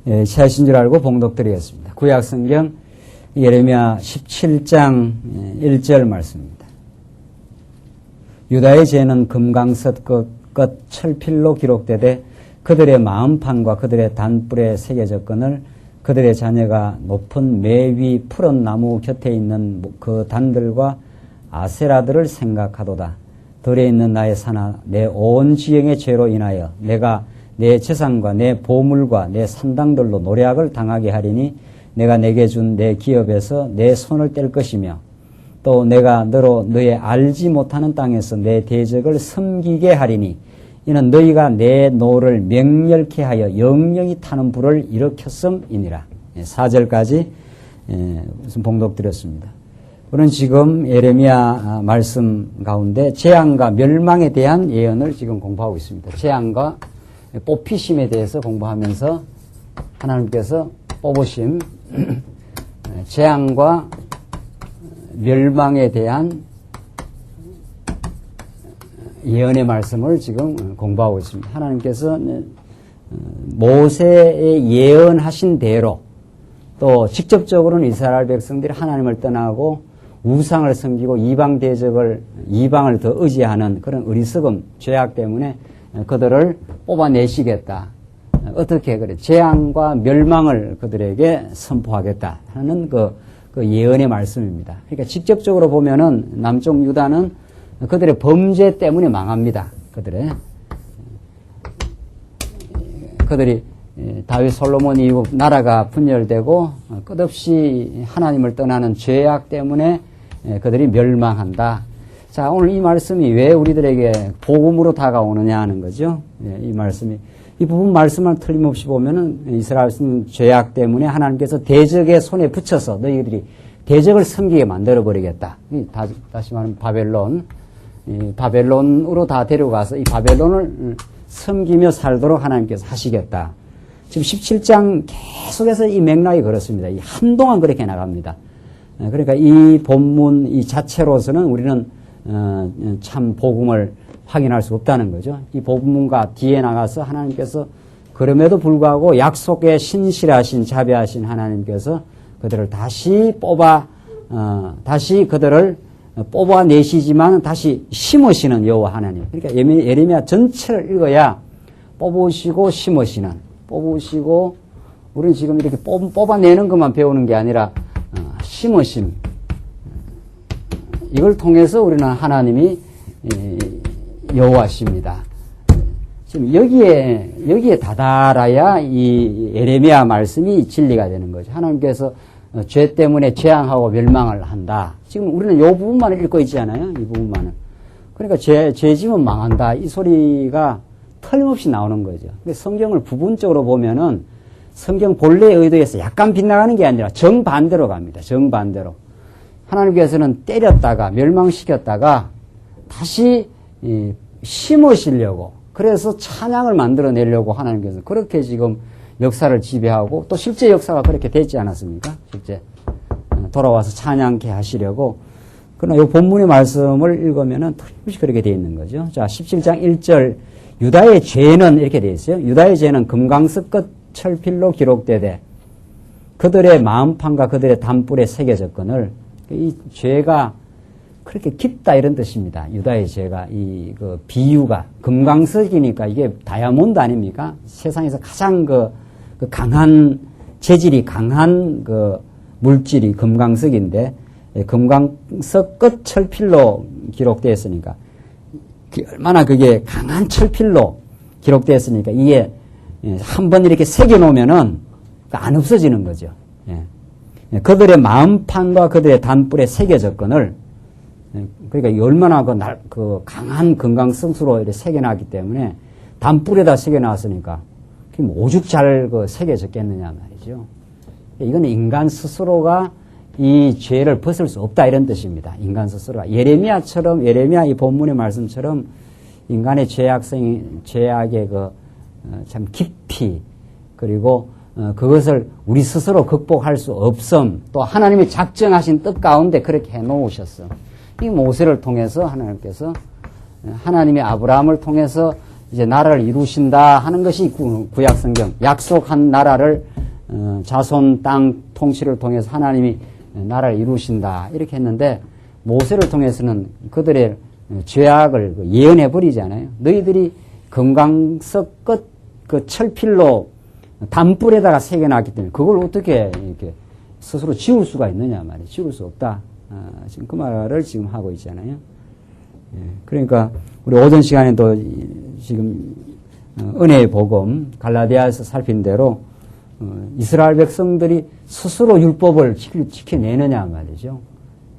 취하신 줄 알고 봉독드리겠습니다. 구약성경 예레미야 17장 1절 말씀입니다. 유다의 죄는 금강석 끝 철필로 기록되되 그들의 마음판과 그들의 단뿔에 새겨졌거늘 그들의 자녀가 높은 매 위 푸른 나무 곁에 있는 그 단들과 아세라들을 생각하도다. 들에 있는 나의 산하 내 온 지형의 죄로 인하여 내가 내 재산과 내 보물과 내 산당들로 노략을 당하게 하리니 내가 내게 준 내 기업에서 내 손을 뗄 것이며 또 내가 너로 너의 알지 못하는 땅에서 내 대적을 섬기게 하리니 이는 너희가 내 노를 맹렬케 하여 영영이 타는 불을 일으켰음이니라. 4절까지 무슨 봉독드렸습니다. 우리는 지금 예레미야 말씀 가운데 재앙과 멸망에 대한 예언을 지금 공부하고 있습니다. 재앙과 뽑히심에 대해서 공부하면서 하나님께서 뽑으심, 재앙과 멸망에 대한 예언의 말씀을 지금 공부하고 있습니다. 하나님께서 모세의 예언하신 대로 또 직접적으로는 이스라엘 백성들이 하나님을 떠나고 우상을 섬기고 이방을 더 의지하는 그런 어리석음, 죄악 때문에 그들을 뽑아내시겠다. 어떻게 그래? 재앙과 멸망을 그들에게 선포하겠다 하는 그 예언의 말씀입니다. 그러니까 직접적으로 보면은 남쪽 유다는 그들의 범죄 때문에 망합니다. 그들이 다윗 솔로몬 이후 나라가 분열되고 끝없이 하나님을 떠나는 죄악 때문에 그들이 멸망한다. 자, 오늘 이 말씀이 왜 우리들에게 복음으로 다가오느냐 하는 거죠. 이 말씀이 이 부분 말씀을 틀림없이 보면은 이스라엘은 죄악 때문에 하나님께서 대적의 손에 붙여서 너희들이 대적을 섬기게 만들어 버리겠다. 다시 말하면 바벨론으로 다 데려가서 이 바벨론을 섬기며 살도록 하나님께서 하시겠다. 지금 17장 계속해서 이 맥락이 그렇습니다. 이 한동안 그렇게 나갑니다. 그러니까 이 본문 이 자체로서는 우리는 참 복음을 확인할 수 없다는 거죠. 이 본문과 뒤에 나가서 하나님께서 그럼에도 불구하고 약속에 신실하신 자비하신 하나님께서 그들을 다시 그들을 뽑아내시지만 다시 심으시는 여호와 하나님. 그러니까 예레미야 전체를 읽어야 뽑으시고 심으시는, 뽑으시고 우리는 지금 이렇게 뽑아내는 것만 배우는 게 아니라 심으심. 이걸 통해서 우리는 하나님이 여호와십니다. 지금 여기에 다다라야 이 예레미야 말씀이 진리가 되는 거죠. 하나님께서 죄 때문에 재앙하고 멸망을 한다. 지금 우리는 이 부분만을 읽고 있지 않아요? 이 부분만을. 그러니까 죄 지면 망한다. 이 소리가 틀림없이 나오는 거죠. 성경을 부분적으로 보면은 성경 본래의 의도에서 약간 빗나가는 게 아니라 정반대로 갑니다. 정반대로. 하나님께서는 때렸다가 멸망시켰다가 다시 심으시려고, 그래서 찬양을 만들어내려고 하나님께서 그렇게 지금 역사를 지배하고 또 실제 역사가 그렇게 됐지 않았습니까? 실제 돌아와서 찬양케 하시려고. 그러나 이 본문의 말씀을 읽으면은 틀림없이 그렇게 되어 있는 거죠. 자, 17장 1절 유다의 죄는 이렇게 되어 있어요. 유다의 죄는 금강석 끝 철필로 기록되되 그들의 마음판과 그들의 단뿔에 새겨졌거늘. 이 죄가 그렇게 깊다 이런 뜻입니다. 유다의 죄가 그 비유가 금강석이니까 이게 다이아몬드 아닙니까? 세상에서 가장 그 강한 재질이 강한 그 물질이 금강석인데 금강석 끝 철필로 기록되었으니까 얼마나 그게 강한 철필로 기록되었으니까 이게 한번 이렇게 새겨 놓으면은 안 없어지는 거죠. 그들의 마음판과 그들의 단뿔에 새겨졌거늘. 그러니까 얼마나 그 강한 금강석수로 이렇게 새겨놨기 때문에 단뿔에다 새겨놨으니까 오죽 잘 새겨졌겠느냐 말이죠. 이거는 인간 스스로가 이 죄를 벗을 수 없다 이런 뜻입니다. 인간 스스로가. 예레미야 이 본문의 말씀처럼 인간의 죄악의 참 깊이, 그리고 그것을 우리 스스로 극복할 수 없음, 또 하나님이 작정하신 뜻 가운데 그렇게 해 놓으셨어. 이 모세를 통해서 하나님께서 하나님의 아브라함을 통해서 이제 나라를 이루신다 하는 것이 구약 성경, 약속한 나라를 자손 땅 통치를 통해서 하나님이 나라를 이루신다 이렇게 했는데 모세를 통해서는 그들의 죄악을 예언해 버리잖아요. 너희들이 금강석 끝 그 철필로 담불에다가 새겨놨기 때문에 그걸 어떻게 이렇게 스스로 지울 수가 있느냐 말이에요. 지울 수 없다. 지금 그 말을 지금 하고 있잖아요. 그러니까 우리 오전 시간에도 지금 은혜의 복음 갈라디아에서 살핀 대로 이스라엘 백성들이 스스로 율법을 지켜내느냐 말이죠.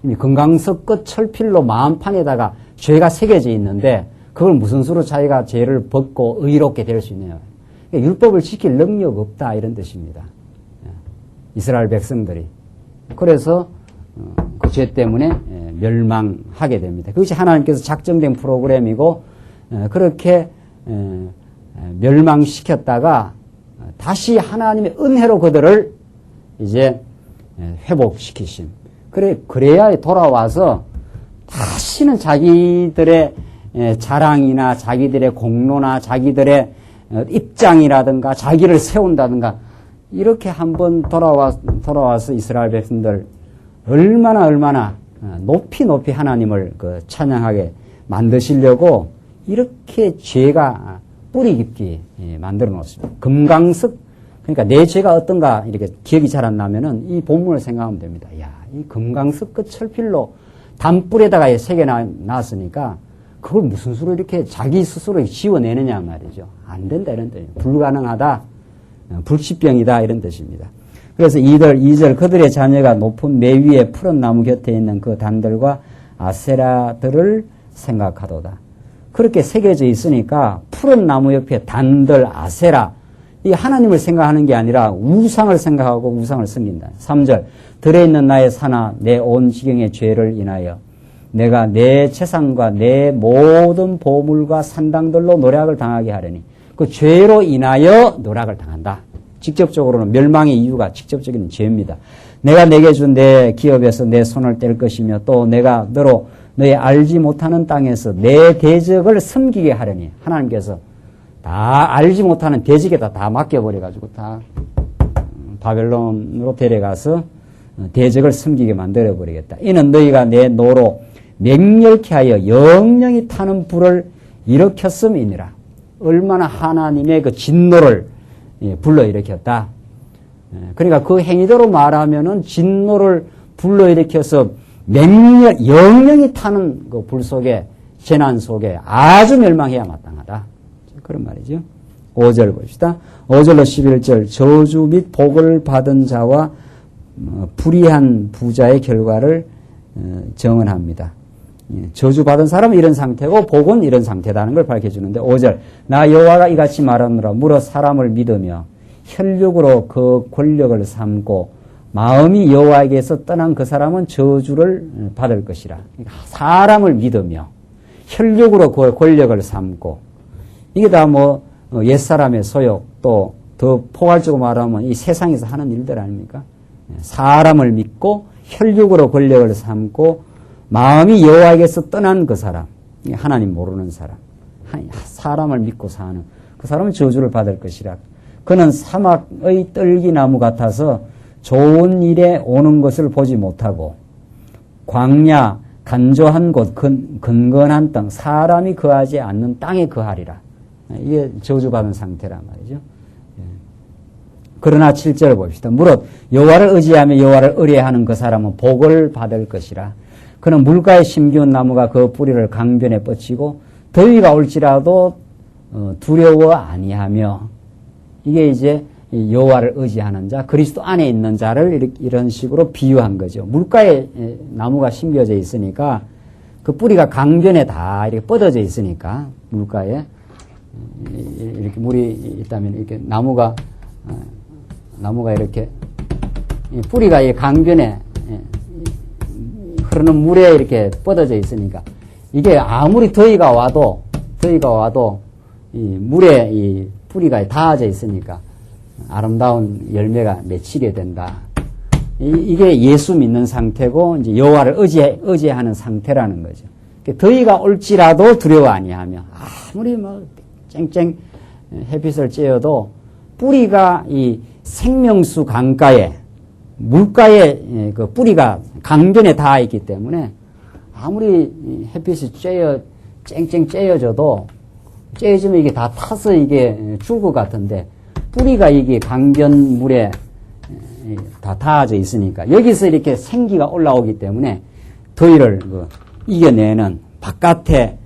이미 금강석 끝 철필로 마음판에다가 죄가 새겨져 있는데 그걸 무슨 수로 자기가 죄를 벗고 의롭게 될 수 있느냐. 그러니까 율법을 지킬 능력 없다 이런 뜻입니다. 이스라엘 백성들이. 그래서 그 죄 때문에 멸망하게 됩니다. 그것이 하나님께서 작정된 프로그램이고 그렇게 멸망시켰다가 다시 하나님의 은혜로 그들을 이제 회복시키심. 그래야 돌아와서 다시는 자기들의 자랑이나 자기들의 공로나 자기들의 입장이라든가 자기를 세운다든가 이렇게 한번 돌아와서 이스라엘 백성들 얼마나 높이 하나님을 찬양하게 만드시려고 이렇게 죄가 뿌리 깊게 만들어 놓습니다. 금강석, 그러니까 내 죄가 어떤가 이렇게 기억이 잘 안 나면은 이 본문을 생각하면 됩니다. 야, 이 금강석 끝 철필로 담불에다가 새겨놨으니까 그걸 무슨 수로 이렇게 자기 스스로 지워내느냐 말이죠. 안 된다 이런 뜻이에요. 불가능하다, 불치병이다 이런 뜻입니다. 그래서 2절 그들의 자녀가 높은 매 위에 푸른 나무 곁에 있는 그 단들과 아세라들을 생각하도다. 그렇게 새겨져 있으니까 푸른 나무 옆에 단들, 아세라, 이 하나님을 생각하는 게 아니라 우상을 생각하고 우상을 섬긴다. 3절 들에 있는 나의 산하 내 온 지경의 죄를 인하여 내가 내 재산과 내 모든 보물과 산당들로 노략을 당하게 하려니 그 죄로 인하여 노략을 당한다. 직접적으로는 멸망의 이유가 직접적인 죄입니다. 내가 내게 준 내 기업에서 내 손을 뗄 것이며 또 내가 너로 너의 알지 못하는 땅에서 내 대적을 섬기게 하려니 하나님께서 다 알지 못하는 대적에다 다 맡겨버려가지고 다 바벨론으로 데려가서 대적을 섬기게 만들어버리겠다. 이는 너희가 내 노로 맹렬케 하여 영영이 타는 불을 일으켰음이니라. 얼마나 하나님의 그 진노를 불러일으켰다. 그러니까 그 행위대로 말하면은 진노를 불러일으켜서 영영이 타는 그 불 속에 재난 속에 아주 멸망해야 마땅하다. 그런 말이죠. 5절 봅시다. 5절로 11절 저주 및 복을 받은 자와 불의한 부자의 결과를 정언합니다. 저주받은 사람은 이런 상태고 복은 이런 상태다는 걸 밝혀주는데 5절 나 여호와가 이같이 말하노라 무릇 사람을 믿으며 혈육으로 그 권력을 삼고 마음이 여호와에게서 떠난 그 사람은 저주를 받을 것이라. 사람을 믿으며 혈육으로 그 권력을 삼고 이게 다 옛사람의 소욕 또 더 포괄적으로 말하면 이 세상에서 하는 일들 아닙니까? 사람을 믿고 혈육으로 권력을 삼고 마음이 여호와에게서 떠난 그 사람, 하나님 모르는 사람, 사람을 믿고 사는 그 사람은 저주를 받을 것이라. 그는 사막의 떨기나무 같아서 좋은 일에 오는 것을 보지 못하고 광야 간조한 곳 근건한 땅 사람이 거하지 않는 땅에 거하리라. 이게 저주받은 상태란 말이죠. 그러나 7절 봅시다. 무릇 여호와를 의지하며 여호와를 의뢰하는 그 사람은 복을 받을 것이라. 그는 물가에 심기운 나무가 그 뿌리를 강변에 뻗치고 더위가 올지라도 두려워 아니하며 이게 이제 여호와를 의지하는 자, 그리스도 안에 있는 자를 이런 식으로 비유한 거죠. 물가에 나무가 심겨져 있으니까 그 뿌리가 강변에 다 이렇게 뻗어져 있으니까 물가에 이렇게 물이 있다면 이렇게 나무가 이렇게 뿌리가 이 강변에 흐르는 물에 이렇게 뻗어져 있으니까 이게 아무리 더위가 와도 이 물에 이 뿌리가 닿아져 있으니까 아름다운 열매가 맺히게 된다. 이게 예수 믿는 상태고 이제 여호와를 의지하는 상태라는 거죠. 더위가 올지라도 두려워 아니하며 아무리 쨍쨍 햇빛을 쬐어도 뿌리가 이 생명수 강가에 물가에 그 뿌리가 강변에 닿아 있기 때문에 아무리 햇빛이 쨍쨍 쬐어져도 쬐어지면 이게 다 타서 이게 죽을 것 같은데 뿌리가 이게 강변 물에 다 닿아져 있으니까 여기서 이렇게 생기가 올라오기 때문에 더위를 이겨내는 바깥의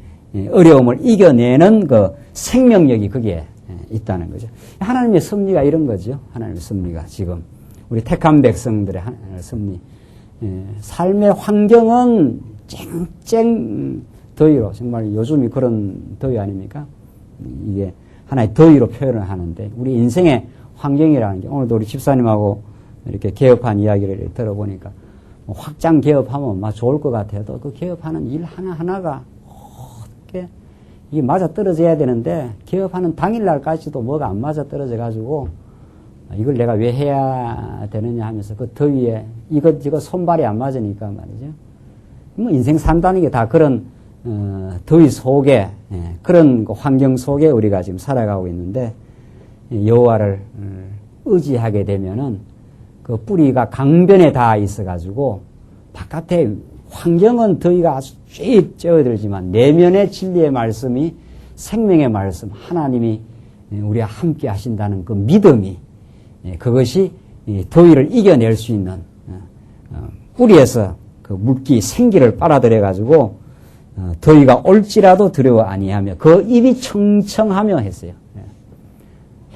어려움을 이겨내는 그 생명력이 거기에 있다는 거죠. 하나님의 섭리가 이런 거죠. 하나님의 섭리가 지금 우리 택한 백성들의 섭리. 삶의 환경은 쨍쨍 더위로 정말 요즘이 그런 더위 아닙니까? 이게 하나의 더위로 표현을 하는데 우리 인생의 환경이라는 게 오늘도 우리 집사님하고 이렇게 개업한 이야기를 들어보니까 확장 개업하면 막 좋을 것 같아도 그 개업하는 일 하나하나가 어떻게 이게 맞아 떨어져야 되는데 개업하는 당일날까지도 뭐가 안 맞아 떨어져 가지고 이걸 내가 왜 해야 되느냐 하면서 그 더위에 이거 손발이 안 맞으니까 말이죠. 뭐 인생 산다는 게 다 그런 더위 속에 그런 환경 속에 우리가 지금 살아가고 있는데 여호와를 의지하게 되면은 그 뿌리가 강변에 닿아 있어가지고 바깥에 환경은 더위가 아주 쭉 쬐어들지만 내면의 진리의 말씀이 생명의 말씀 하나님이 우리와 함께 하신다는 그 믿음이 그것이 더위를 이겨낼 수 있는 뿌리에서 그 물기 생기를 빨아들여가지고 더위가 올지라도 두려워 아니하며 그 입이 청청하며 했어요.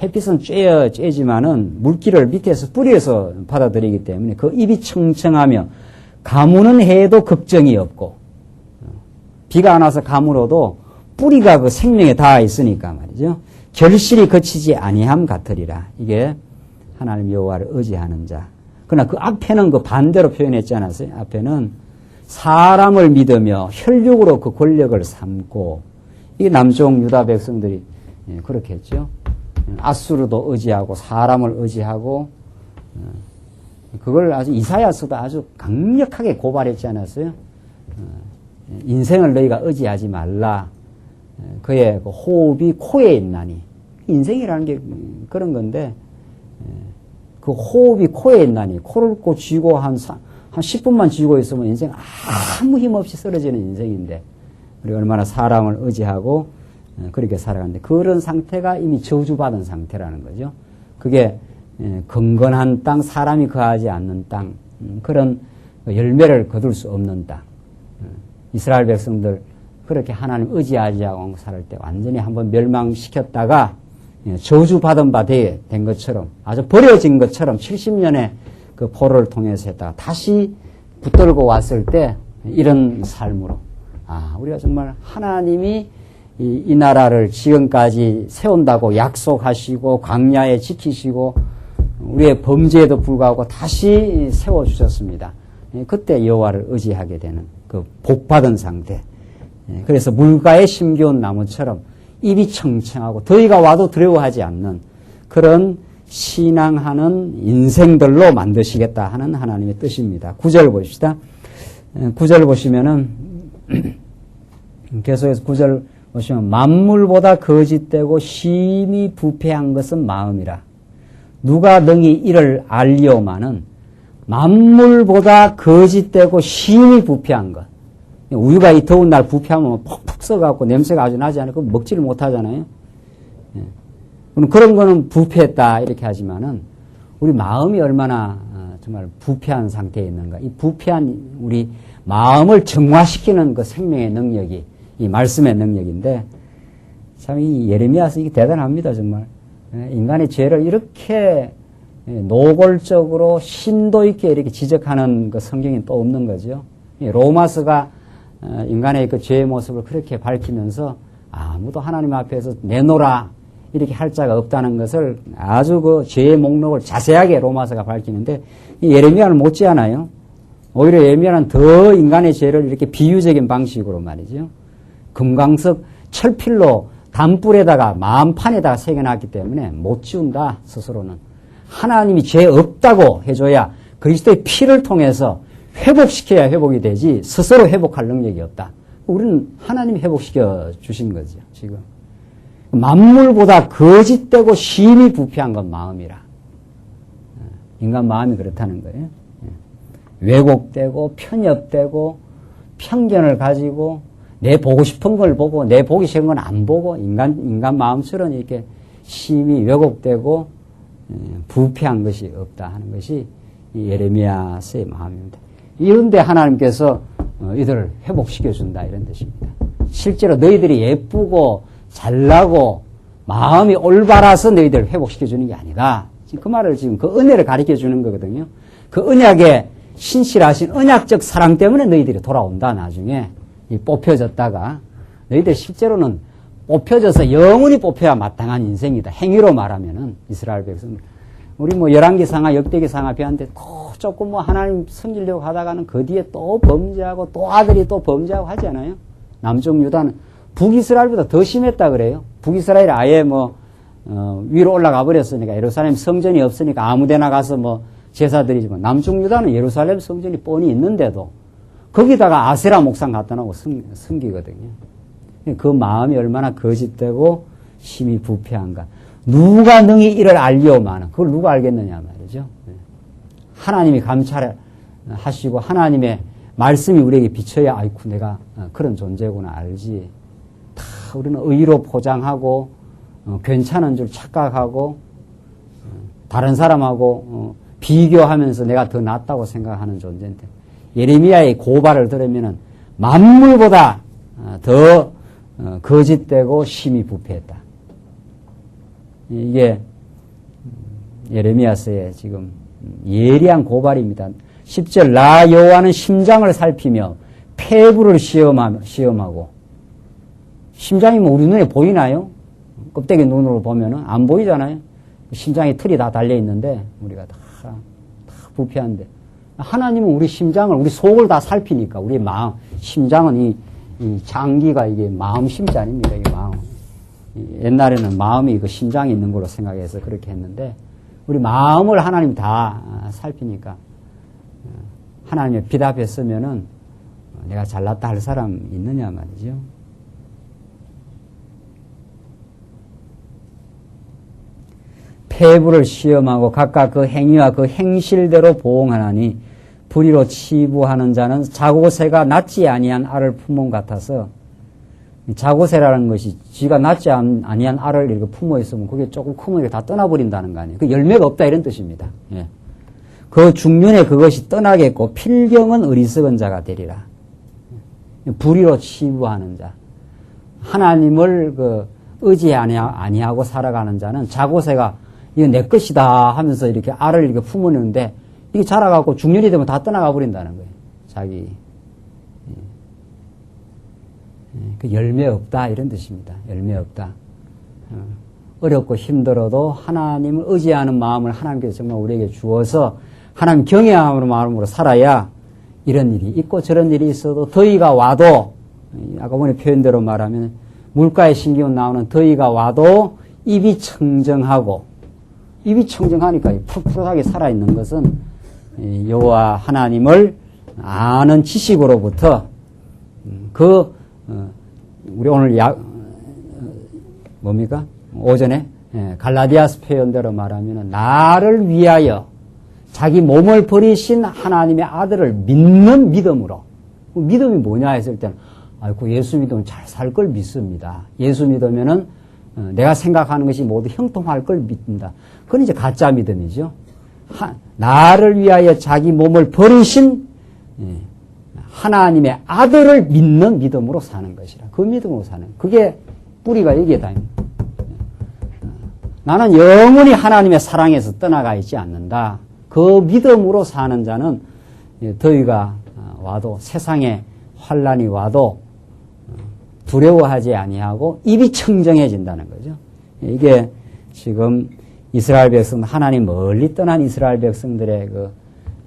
햇빛은 쬐지만은 물기를 밑에서 뿌리에서 받아들이기 때문에 그 입이 청청하며 가무는 해도 걱정이 없고 비가 안 와서 가물어도 뿌리가 그 생명에 닿아 있으니까 말이죠. 결실이 거치지 아니함 같으리라. 이게 하나님 여호와를 의지하는 자. 그러나 그 앞에는 그 반대로 표현했지 않았어요? 앞에는 사람을 믿으며 혈육으로 그 권력을 삼고 이게 남쪽 유다 백성들이 그렇게 했죠. 아수르도 의지하고 사람을 의지하고 그걸 아주 이사야서도 아주 강력하게 고발했지 않았어요? 인생을 너희가 의지하지 말라. 그의 그 호흡이 코에 있나니. 인생이라는 게 그런 건데 그 호흡이 코에 있나니. 코를 꼭 쥐고 한 10분만 쥐고 있으면 인생 아무 힘 없이 쓰러지는 인생인데 우리 얼마나 사람을 의지하고 그렇게 살아가는데 그런 상태가 이미 저주받은 상태라는 거죠. 그게 건건한 땅, 사람이 거하지 않는 땅, 그런 열매를 거둘 수 없는 땅. 이스라엘 백성들 그렇게 하나님 의지하지 않고 살 때 완전히 한번 멸망시켰다가 저주받은 바 된 것처럼 아주 버려진 것처럼 70년의 그 포로를 통해서 했다가 다시 붙들고 왔을 때 이런 삶으로 우리가 정말 하나님이 이 나라를 지금까지 세운다고 약속하시고 광야에 지키시고 우리의 범죄에도 불구하고 다시 세워주셨습니다. 그때 여호와를 의지하게 되는 그 복받은 상태. 그래서 물가에 심겨온 나무처럼 입이 청청하고 더위가 와도 두려워하지 않는 그런 신앙하는 인생들로 만드시겠다 하는 하나님의 뜻입니다. 9절 보십시다. 9절 보시면은 계속해서 9절 보시면 만물보다 거짓되고 심히 부패한 것은 마음이라. 누가 능히 이를 알리오마는 만물보다 거짓되고 심히 부패한 것. 우유가 이 더운 날 부패하면 푹푹 썩어갖고 냄새가 아주 나지 않고 먹지를 못하잖아요. 그런 거는 부패했다 이렇게 하지만은 우리 마음이 얼마나 정말 부패한 상태에 있는가. 이 부패한 우리 마음을 정화시키는 그 생명의 능력이 이 말씀의 능력인데 참 이 예레미야서 이게 대단합니다 정말. 인간의 죄를 이렇게 노골적으로 심도 있게 이렇게 지적하는 그 성경이 또 없는 거죠. 로마서가 인간의 그 죄의 모습을 그렇게 밝히면서 아무도 하나님 앞에서 내놓으라 이렇게 할 자가 없다는 것을 아주 그 죄의 목록을 자세하게 로마서가 밝히는데 이 예레미야는 못지않아요. 오히려 예레미야는 더 인간의 죄를 이렇게 비유적인 방식으로 말이죠. 금광석 철필로 단불에다가 마음판에다가 새겨놨기 때문에 못 지운다 스스로는. 하나님이 죄 없다고 해줘야 그리스도의 피를 통해서 회복시켜야 회복이 되지 스스로 회복할 능력이 없다. 우리는 하나님이 회복시켜 주신 거죠 지금. 만물보다 거짓되고 심히 부패한 건 마음이라. 인간 마음이 그렇다는 거예요. 왜곡되고 편협되고 편견을 가지고 내 보고 싶은 걸 보고 내 보기 싫은 건 안 보고 인간 마음처럼 이렇게 심히 왜곡되고 부패한 것이 없다 하는 것이 이 예레미야서의 마음입니다. 이런데 하나님께서 이들을 회복시켜준다 이런 뜻입니다. 실제로 너희들이 예쁘고 잘나고 마음이 올바라서 너희들을 회복시켜주는 게 아니다. 지금 그 말을 지금 그 은혜를 가르쳐주는 거거든요. 그 언약에 신실하신 언약적 사랑 때문에 너희들이 돌아온다. 나중에 뽑혀졌다가 너희들 실제로는 뽑혀져서 영원히 뽑혀야 마땅한 인생이다. 행위로 말하면은 이스라엘 백성들 우리 뭐 열왕기상하 역대기상하 배웠는데 또 조금 뭐 하나님 섬기려고 하다가는 그 뒤에 또 범죄하고 또 아들이 또 범죄하고 하지 않아요? 남쪽 유다는 북이스라엘보다 더 심했다 그래요. 북이스라엘이 아예 위로 올라가 버렸으니까 예루살렘 성전이 없으니까 아무데나 가서 제사 드리지만 남쪽 유다는 예루살렘 성전이 뻔히 있는데도 거기다가 아세라 목상 갖다 놓고 섬기거든요. 그 마음이 얼마나 거짓되고 심히 부패한가. 누가 능히 이를 알리오마는 그걸 누가 알겠느냐 말이죠. 하나님이 감찰하시고 하나님의 말씀이 우리에게 비춰야 아이쿠 내가 그런 존재구나 알지. 다 우리는 의로 포장하고 괜찮은 줄 착각하고 다른 사람하고 비교하면서 내가 더 낫다고 생각하는 존재인데 예레미야의 고발을 들으면은 만물보다 더 거짓되고 심히 부패했다. 이게 예레미야서의 지금 예리한 고발입니다. 10절 나 여호와는 심장을 살피며 폐부를 시험하고 심장이 우리 눈에 보이나요? 껍데기 눈으로 보면은 안 보이잖아요. 심장에 털이 다 달려 있는데 우리가 다 부패한데 하나님은 우리 심장을 우리 속을 다 살피니까 우리 마음 심장은 이 장기가 이게 마음 심장입니다. 이 마음. 옛날에는 마음이 그 심장이 있는 걸로 생각해서 그렇게 했는데 우리 마음을 하나님 다 살피니까 하나님의 빛 앞에 서면은 내가 잘났다 할 사람 있느냐 말이죠. 폐부를 시험하고 각각 그 행위와 그 행실대로 보응하나니 불의로 치부하는 자는 자고새가 낳지 아니한 알을 품은 같아서 자고새라는 것이 지가 낳지 아니한 알을 이렇게 품어 있으면 그게 조금 크면 다 떠나버린다는 거 아니에요. 그 열매가 없다 이런 뜻입니다. 예. 그 중년에 그것이 떠나겠고 필경은 어리석은 자가 되리라. 불의로 치부하는 자. 하나님을 의지 아니하고 살아가는 자는 자고새가 이거 내 것이다 하면서 이렇게 알을 이렇게 품어내는데 이게 자라갖고 중년이 되면 다 떠나가 버린다는 거예요. 자기. 그 열매 없다 이런 뜻입니다. 열매 없다. 어렵고 힘들어도 하나님을 의지하는 마음을 하나님께서 정말 우리에게 주어서 하나님 경외하는 마음으로 살아야 이런 일이 있고 저런 일이 있어도 더위가 와도 아까 전에 표현대로 말하면 물가에 신기운 나오는 더위가 와도 입이 청정하고 입이 청정하니까 푸릇푸릇하게 살아있는 것은 여호와 하나님을 아는 지식으로부터 우리 오늘 뭡니까? 오전에 갈라디아서 표현대로 말하면 나를 위하여 자기 몸을 버리신 하나님의 아들을 믿는 믿음으로. 믿음이 뭐냐 했을 때는 아이고 예수 믿으면 잘 살 걸 믿습니다. 예수 믿으면은 내가 생각하는 것이 모두 형통할 걸 믿는다. 그건 이제 가짜 믿음이죠. 나를 위하여 자기 몸을 버리신 하나님의 아들을 믿는 믿음으로 사는 것이라. 그 믿음으로 사는. 그게 뿌리가 여기에 다 있는. 나는 영원히 하나님의 사랑에서 떠나가 있지 않는다. 그 믿음으로 사는 자는 더위가 와도 세상에 환란이 와도 두려워하지 아니하고 입이 청정해진다는 거죠. 이게 지금 이스라엘 백성 하나님 멀리 떠난 이스라엘 백성들의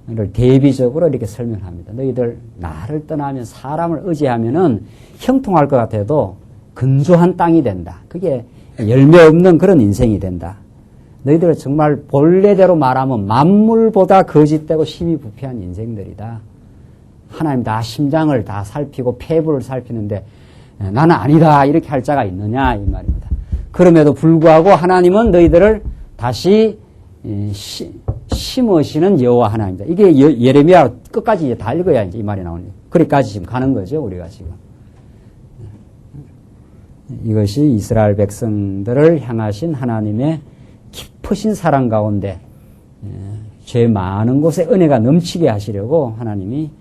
를 대비적으로 이렇게 설명합니다. 너희들 나를 떠나면 사람을 의지하면은 형통할 것 같아도 근조한 땅이 된다. 그게 열매 없는 그런 인생이 된다. 너희들 정말 본래대로 말하면 만물보다 거짓되고 심히 부패한 인생들이다. 하나님 다 심장을 다 살피고 폐부를 살피는데 나는 아니다 이렇게 할 자가 있느냐 이 말입니다. 그럼에도 불구하고 하나님은 너희들을 다시 심으시는 여호와 하나님이다. 이게 예레미야 끝까지 다 읽어야 이제 이 말이 나오네요. 그리까지 지금 가는 거죠, 우리가 지금. 이것이 이스라엘 백성들을 향하신 하나님의 깊으신 사랑 가운데 죄 많은 곳에 은혜가 넘치게 하시려고 하나님이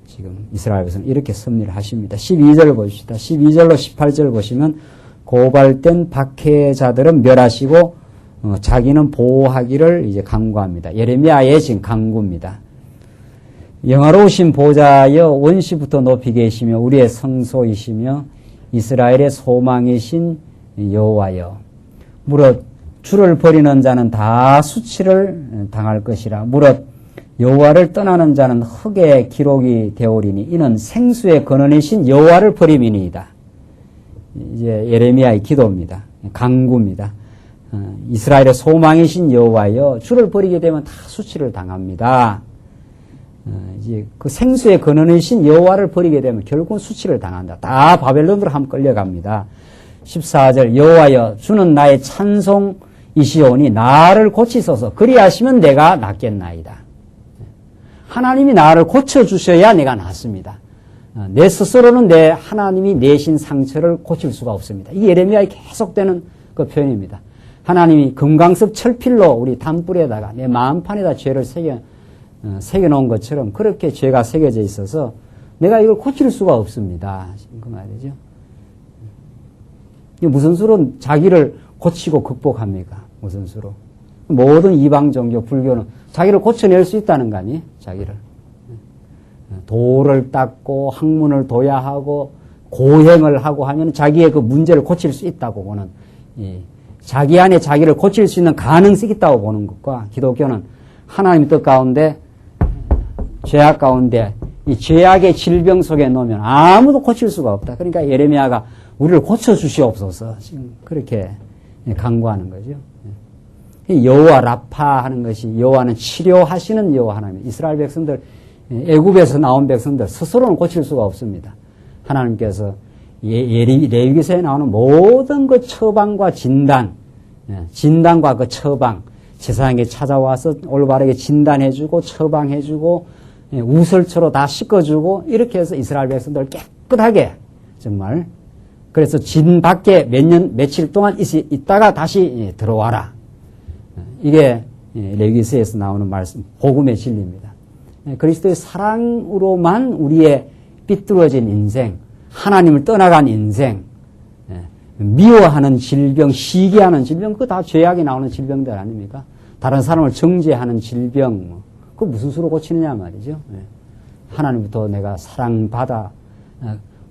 지금 이스라엘 백성 이렇게 섭리를 하십니다. 12절 보십시다. 12절로 18절 보시면 고발된 박해자들은 멸하시고 자기는 보호하기를 이제 강구합니다. 예레미야의 지금 강구입니다. 영화로우신 보좌여 원시부터 높이 계시며 우리의 성소이시며 이스라엘의 소망이신 여호와여 무릇 주를 버리는 자는 다 수치를 당할 것이라 무릇 여호와를 떠나는 자는 흙의 기록이 되오리니 이는 생수의 근원이신 여호와를 버림이니이다. 이제 예레미야의 기도입니다. 강구입니다. 이스라엘의 소망이신 여호와여 주를 버리게 되면 다 수치를 당합니다. 이제 그 생수의 근원이신 여호와를 버리게 되면 결국은 수치를 당한다. 다 바벨론으로 함 끌려갑니다. 14절 여호와여 주는 나의 찬송이시오니 나를 고치소서 그리하시면 내가 낫겠나이다. 하나님이 나를 고쳐주셔야 내가 낫습니다. 내 스스로는 내 하나님이 내신 상처를 고칠 수가 없습니다. 이 예레미야에 계속되는 그 표현입니다. 하나님이 금강석 철필로 우리 담불에다가 내 마음판에다 죄를 새겨놓은 것처럼 그렇게 죄가 새겨져 있어서 내가 이걸 고칠 수가 없습니다. 그 말이죠. 무슨 수로 자기를 고치고 극복합니까? 무슨 수로? 모든 이방 종교, 불교는 자기를 고쳐낼 수 있다는 거 아니에요? 자기를. 돌을 닦고 학문을 둬야 하고 고행을 하고 하면 자기의 그 문제를 고칠 수 있다고 보는 자기 안에 자기를 고칠 수 있는 가능성이 있다고 보는 것과 기독교는 하나님 뜻 가운데 죄악 가운데 이 죄악의 질병 속에 놓으면 아무도 고칠 수가 없다. 그러니까 예레미야가 우리를 고쳐주시옵소서 지금 그렇게 강구하는 거죠. 여호와 라파 하는 것이 여호와는 치료하시는 여호와 하나님. 이스라엘 백성들 애굽에서 나온 백성들 스스로는 고칠 수가 없습니다. 하나님께서 레위기서에 나오는 모든 그 처방과 진단과 그 처방 제사장에게 찾아와서 올바르게 진단해주고 처방해주고 우설초로 다 씻어주고 이렇게 해서 이스라엘 백성들을 깨끗하게 정말 그래서 진 밖에 며칠 동안 있다가 다시 들어와라. 이게 레위기서에서 나오는 말씀, 복음의 진리입니다. 그리스도의 사랑으로만 우리의 삐뚤어진 인생, 하나님을 떠나간 인생, 미워하는 질병, 시기하는 질병, 그거 다 죄악이 나오는 질병들 아닙니까? 다른 사람을 정죄하는 질병, 그거 무슨 수로 고치느냐 말이죠. 하나님부터 내가 사랑받아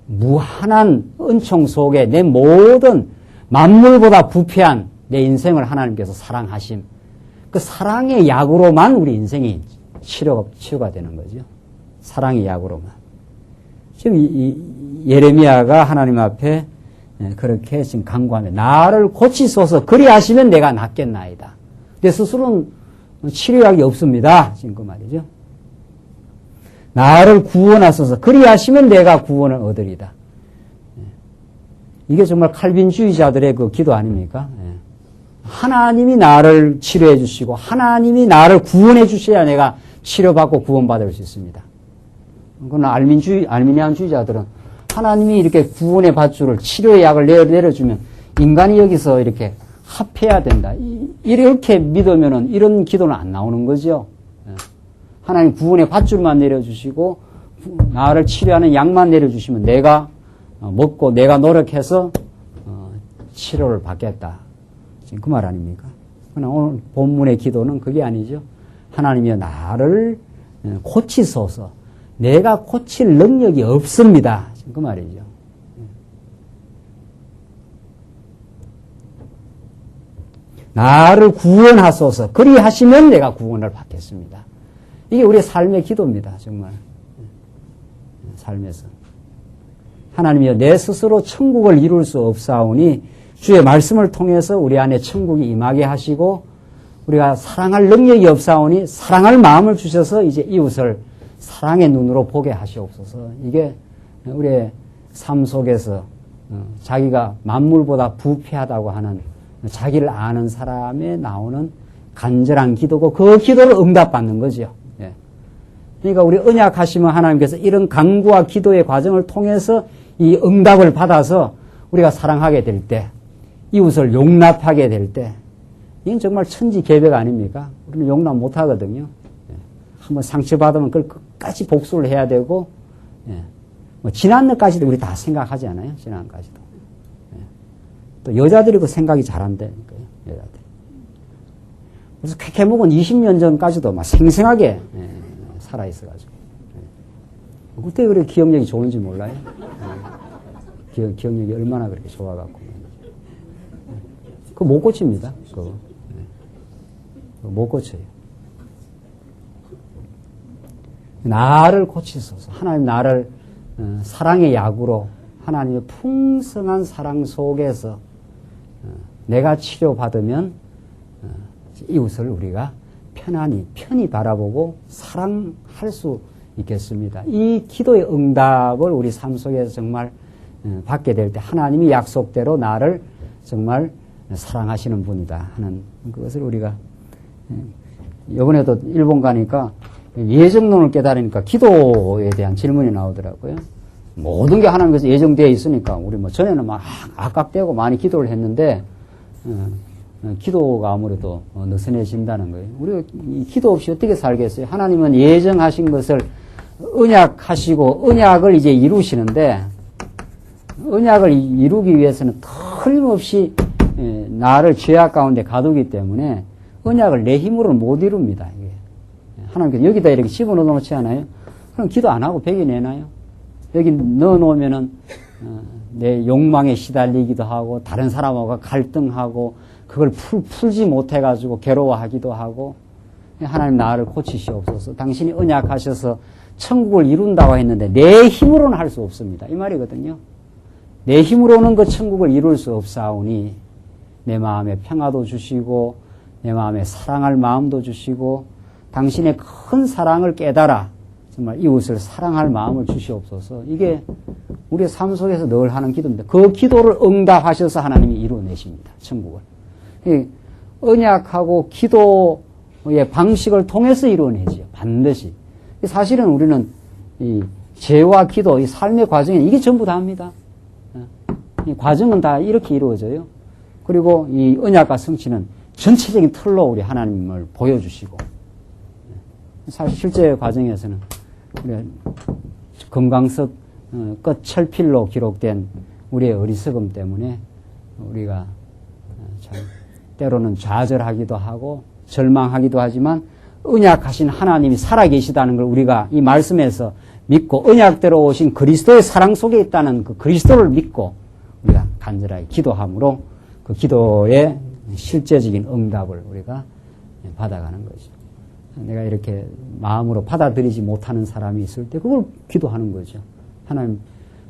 무한한 은총 속에 내 모든 만물보다 부패한 내 인생을 하나님께서 사랑하심. 그 사랑의 약으로만 우리 인생이 치료가 되는 거죠. 사랑의 약으로만. 지금 이 예레미야가 하나님 앞에 그렇게 지금 강구하며 나를 고치소서 그리하시면 내가 낫겠나이다. 내 스스로는 치료약이 없습니다. 지금 그 말이죠. 나를 구원하소서 그리하시면 내가 구원을 얻으리다. 이게 정말 칼빈주의자들의 그 기도 아닙니까? 하나님이 나를 치료해 주시고 하나님이 나를 구원해 주셔야 내가 치료받고 구원받을 수 있습니다. 그건 알미니안주의자들은 하나님이 이렇게 구원의 밧줄을 치료의 약을 내려주면 인간이 여기서 이렇게 합해야 된다. 이렇게 믿으면은 이런 기도는 안 나오는 거죠. 하나님 구원의 밧줄만 내려주시고 나를 치료하는 약만 내려주시면 내가 먹고 내가 노력해서 치료를 받겠다. 지금 그 말 아닙니까? 그러나 오늘 본문의 기도는 그게 아니죠. 하나님이여 나를 고치소서. 내가 고칠 능력이 없습니다. 지금 그 말이죠. 나를 구원하소서. 그리하시면 내가 구원을 받겠습니다. 이게 우리의 삶의 기도입니다. 정말. 삶에서. 하나님이여 내 스스로 천국을 이룰 수 없사오니 주의 말씀을 통해서 우리 안에 천국이 임하게 하시고 우리가 사랑할 능력이 없사오니 사랑할 마음을 주셔서 이제 이웃을 사랑의 눈으로 보게 하시옵소서. 이게 우리의 삶 속에서 자기가 만물보다 부패하다고 하는 자기를 아는 사람에 나오는 간절한 기도고 그 기도를 응답받는 거죠. 예. 그러니까 우리 언약하시면 하나님께서 이런 간구와 기도의 과정을 통해서 이 응답을 받아서 우리가 사랑하게 될 때, 이웃을 용납하게 될 때, 이건 정말 천지개벽 아닙니까? 우리는 용납 못 하거든요. 예. 한번 상처받으면 그걸 끝까지 복수를 해야 되고, 예. 뭐 지난 것까지도 우리 다 생각하지 않아요? 지난 것까지도. 예. 또 여자들이 그 생각이 잘한다니까요. 여자들이. 그래서 캐캐묵은 20년 전까지도 막 생생하게 예, 살아있어가지고. 예. 그때 그렇게 기억력이 좋은지 몰라요. 예. 기억력이 얼마나 그렇게 좋아갖고. 그거 못 고칩니다. 그거. 예. 못 고쳐요. 나를 고치소서. 하나님 나를 사랑의 약으로 하나님의 풍성한 사랑 속에서 내가 치료받으면 이웃을 우리가 편히 바라보고 사랑할 수 있겠습니다. 이 기도의 응답을 우리 삶 속에서 정말 받게 될 때 하나님이 약속대로 나를 정말 사랑하시는 분이다 하는 그것을 우리가 이번에도 일본 가니까 예정론을 깨달으니까 기도에 대한 질문이 나오더라고요. 모든 게 하나님께서 예정되어 있으니까 우리 뭐 전에는 막 악각되고 많이 기도를 했는데 기도가 아무래도 느슨해진다는 거예요. 우리가 기도 없이 어떻게 살겠어요? 하나님은 예정하신 것을 언약하시고 언약을 이제 이루시는데 언약을 이루기 위해서는 틀림없이 나를 죄악 가운데 가두기 때문에 언약을 내 힘으로는 못 이룹니다. 이게. 하나님께서 여기다 이렇게 집어넣어 놓지 않아요? 그럼 기도 안 하고 베개 내놔요? 여기 넣어 놓으면은 내 욕망에 시달리기도 하고 다른 사람하고 갈등하고 그걸 풀지 못해가지고 괴로워하기도 하고 하나님 나를 고치시옵소서. 당신이 언약하셔서 천국을 이룬다고 했는데 내 힘으로는 할 수 없습니다. 이 말이거든요. 내 힘으로는 그 천국을 이룰 수 없사오니 내 마음에 평화도 주시고 내 마음에 사랑할 마음도 주시고 당신의 큰 사랑을 깨달아 정말 이웃을 사랑할 마음을 주시옵소서. 이게 우리의 삶 속에서 늘 하는 기도입니다. 그 기도를 응답하셔서 하나님이 이루어내십니다. 천국을. 언약하고 기도의 방식을 통해서 이루어내지요. 반드시. 사실은 우리는 이 죄와 기도, 이 삶의 과정에 이게 전부 다입니다. 이 과정은 다 이렇게 이루어져요. 그리고 이 언약과 성취는 전체적인 틀로 우리 하나님을 보여주시고 사실 실제 과정에서는 우리 금강석 끝 철필로 기록된 우리의 어리석음 때문에 우리가 참 때로는 좌절하기도 하고 절망하기도 하지만 언약하신 하나님이 살아계시다는 걸 우리가 이 말씀에서 믿고 언약대로 오신 그리스도의 사랑 속에 있다는 그 그리스도를 믿고 우리가 간절하게 기도함으로 그 기도의 실제적인 응답을 우리가 받아가는 거죠. 내가 이렇게 마음으로 받아들이지 못하는 사람이 있을 때 그걸 기도하는 거죠. 하나님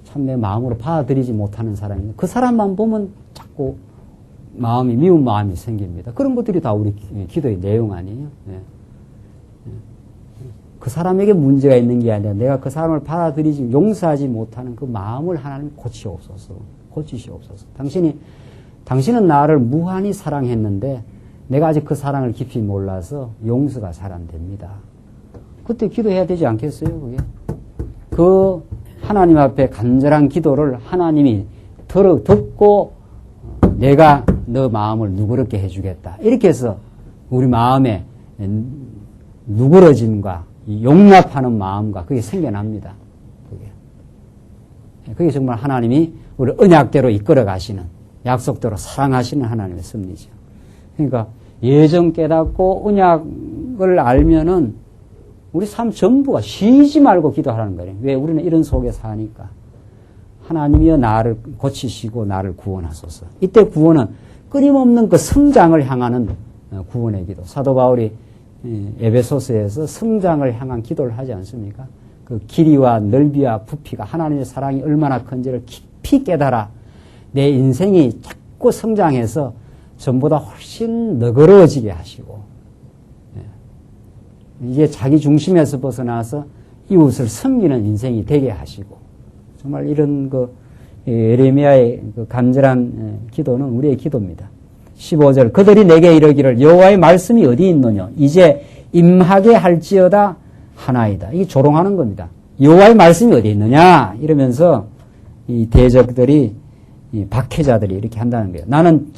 참 내 마음으로 받아들이지 못하는 사람이 그 사람만 보면 자꾸 마음이 미운 마음이 생깁니다. 그런 것들이 다 우리 기도의 내용 아니에요. 네. 그 사람에게 문제가 있는 게 아니라 내가 그 사람을 받아들이지 용서하지 못하는 그 마음을 하나님 고치옵소서. 고치시옵소서. 당신은 나를 무한히 사랑했는데 내가 아직 그 사랑을 깊이 몰라서 용서가 잘 안 됩니다. 그때 기도해야 되지 않겠어요, 그게? 그 하나님 앞에 간절한 기도를 하나님이 듣고 내가 너 마음을 누그럽게 해주겠다. 이렇게 해서 우리 마음에 누그러짐과 용납하는 마음과 그게 생겨납니다. 그게 정말 하나님이 우리 언약대로 이끌어 가시는 약속대로 사랑하시는 하나님의 섭리죠. 그러니까 예정 깨닫고 언약을 알면은 우리 삶 전부가 쉬지 말고 기도하라는 거예요. 왜? 우리는 이런 속에 사니까. 하나님이여 나를 고치시고 나를 구원하소서. 이때 구원은 끊임없는 그 성장을 향하는 구원의 기도. 사도 바울이 에베소서에서 성장을 향한 기도를 하지 않습니까? 그 길이와 넓이와 부피가 하나님의 사랑이 얼마나 큰지를 깊이 깨달아 내 인생이 자꾸 성장해서 전보다 훨씬 너그러워지게 하시고 이제 자기 중심에서 벗어나서 이웃을 섬기는 인생이 되게 하시고 정말 이런 그 예레미야의 그 간절한 기도는 우리의 기도입니다. 15절 그들이 내게 이르기를 여호와의 말씀이 어디 있느냐 이제 임하게 할지어다 하나이다. 이게 조롱하는 겁니다. 여호와의 말씀이 어디 있느냐 이러면서 이 대적들이 이 박해자들이 이렇게 한다는 거예요. 나는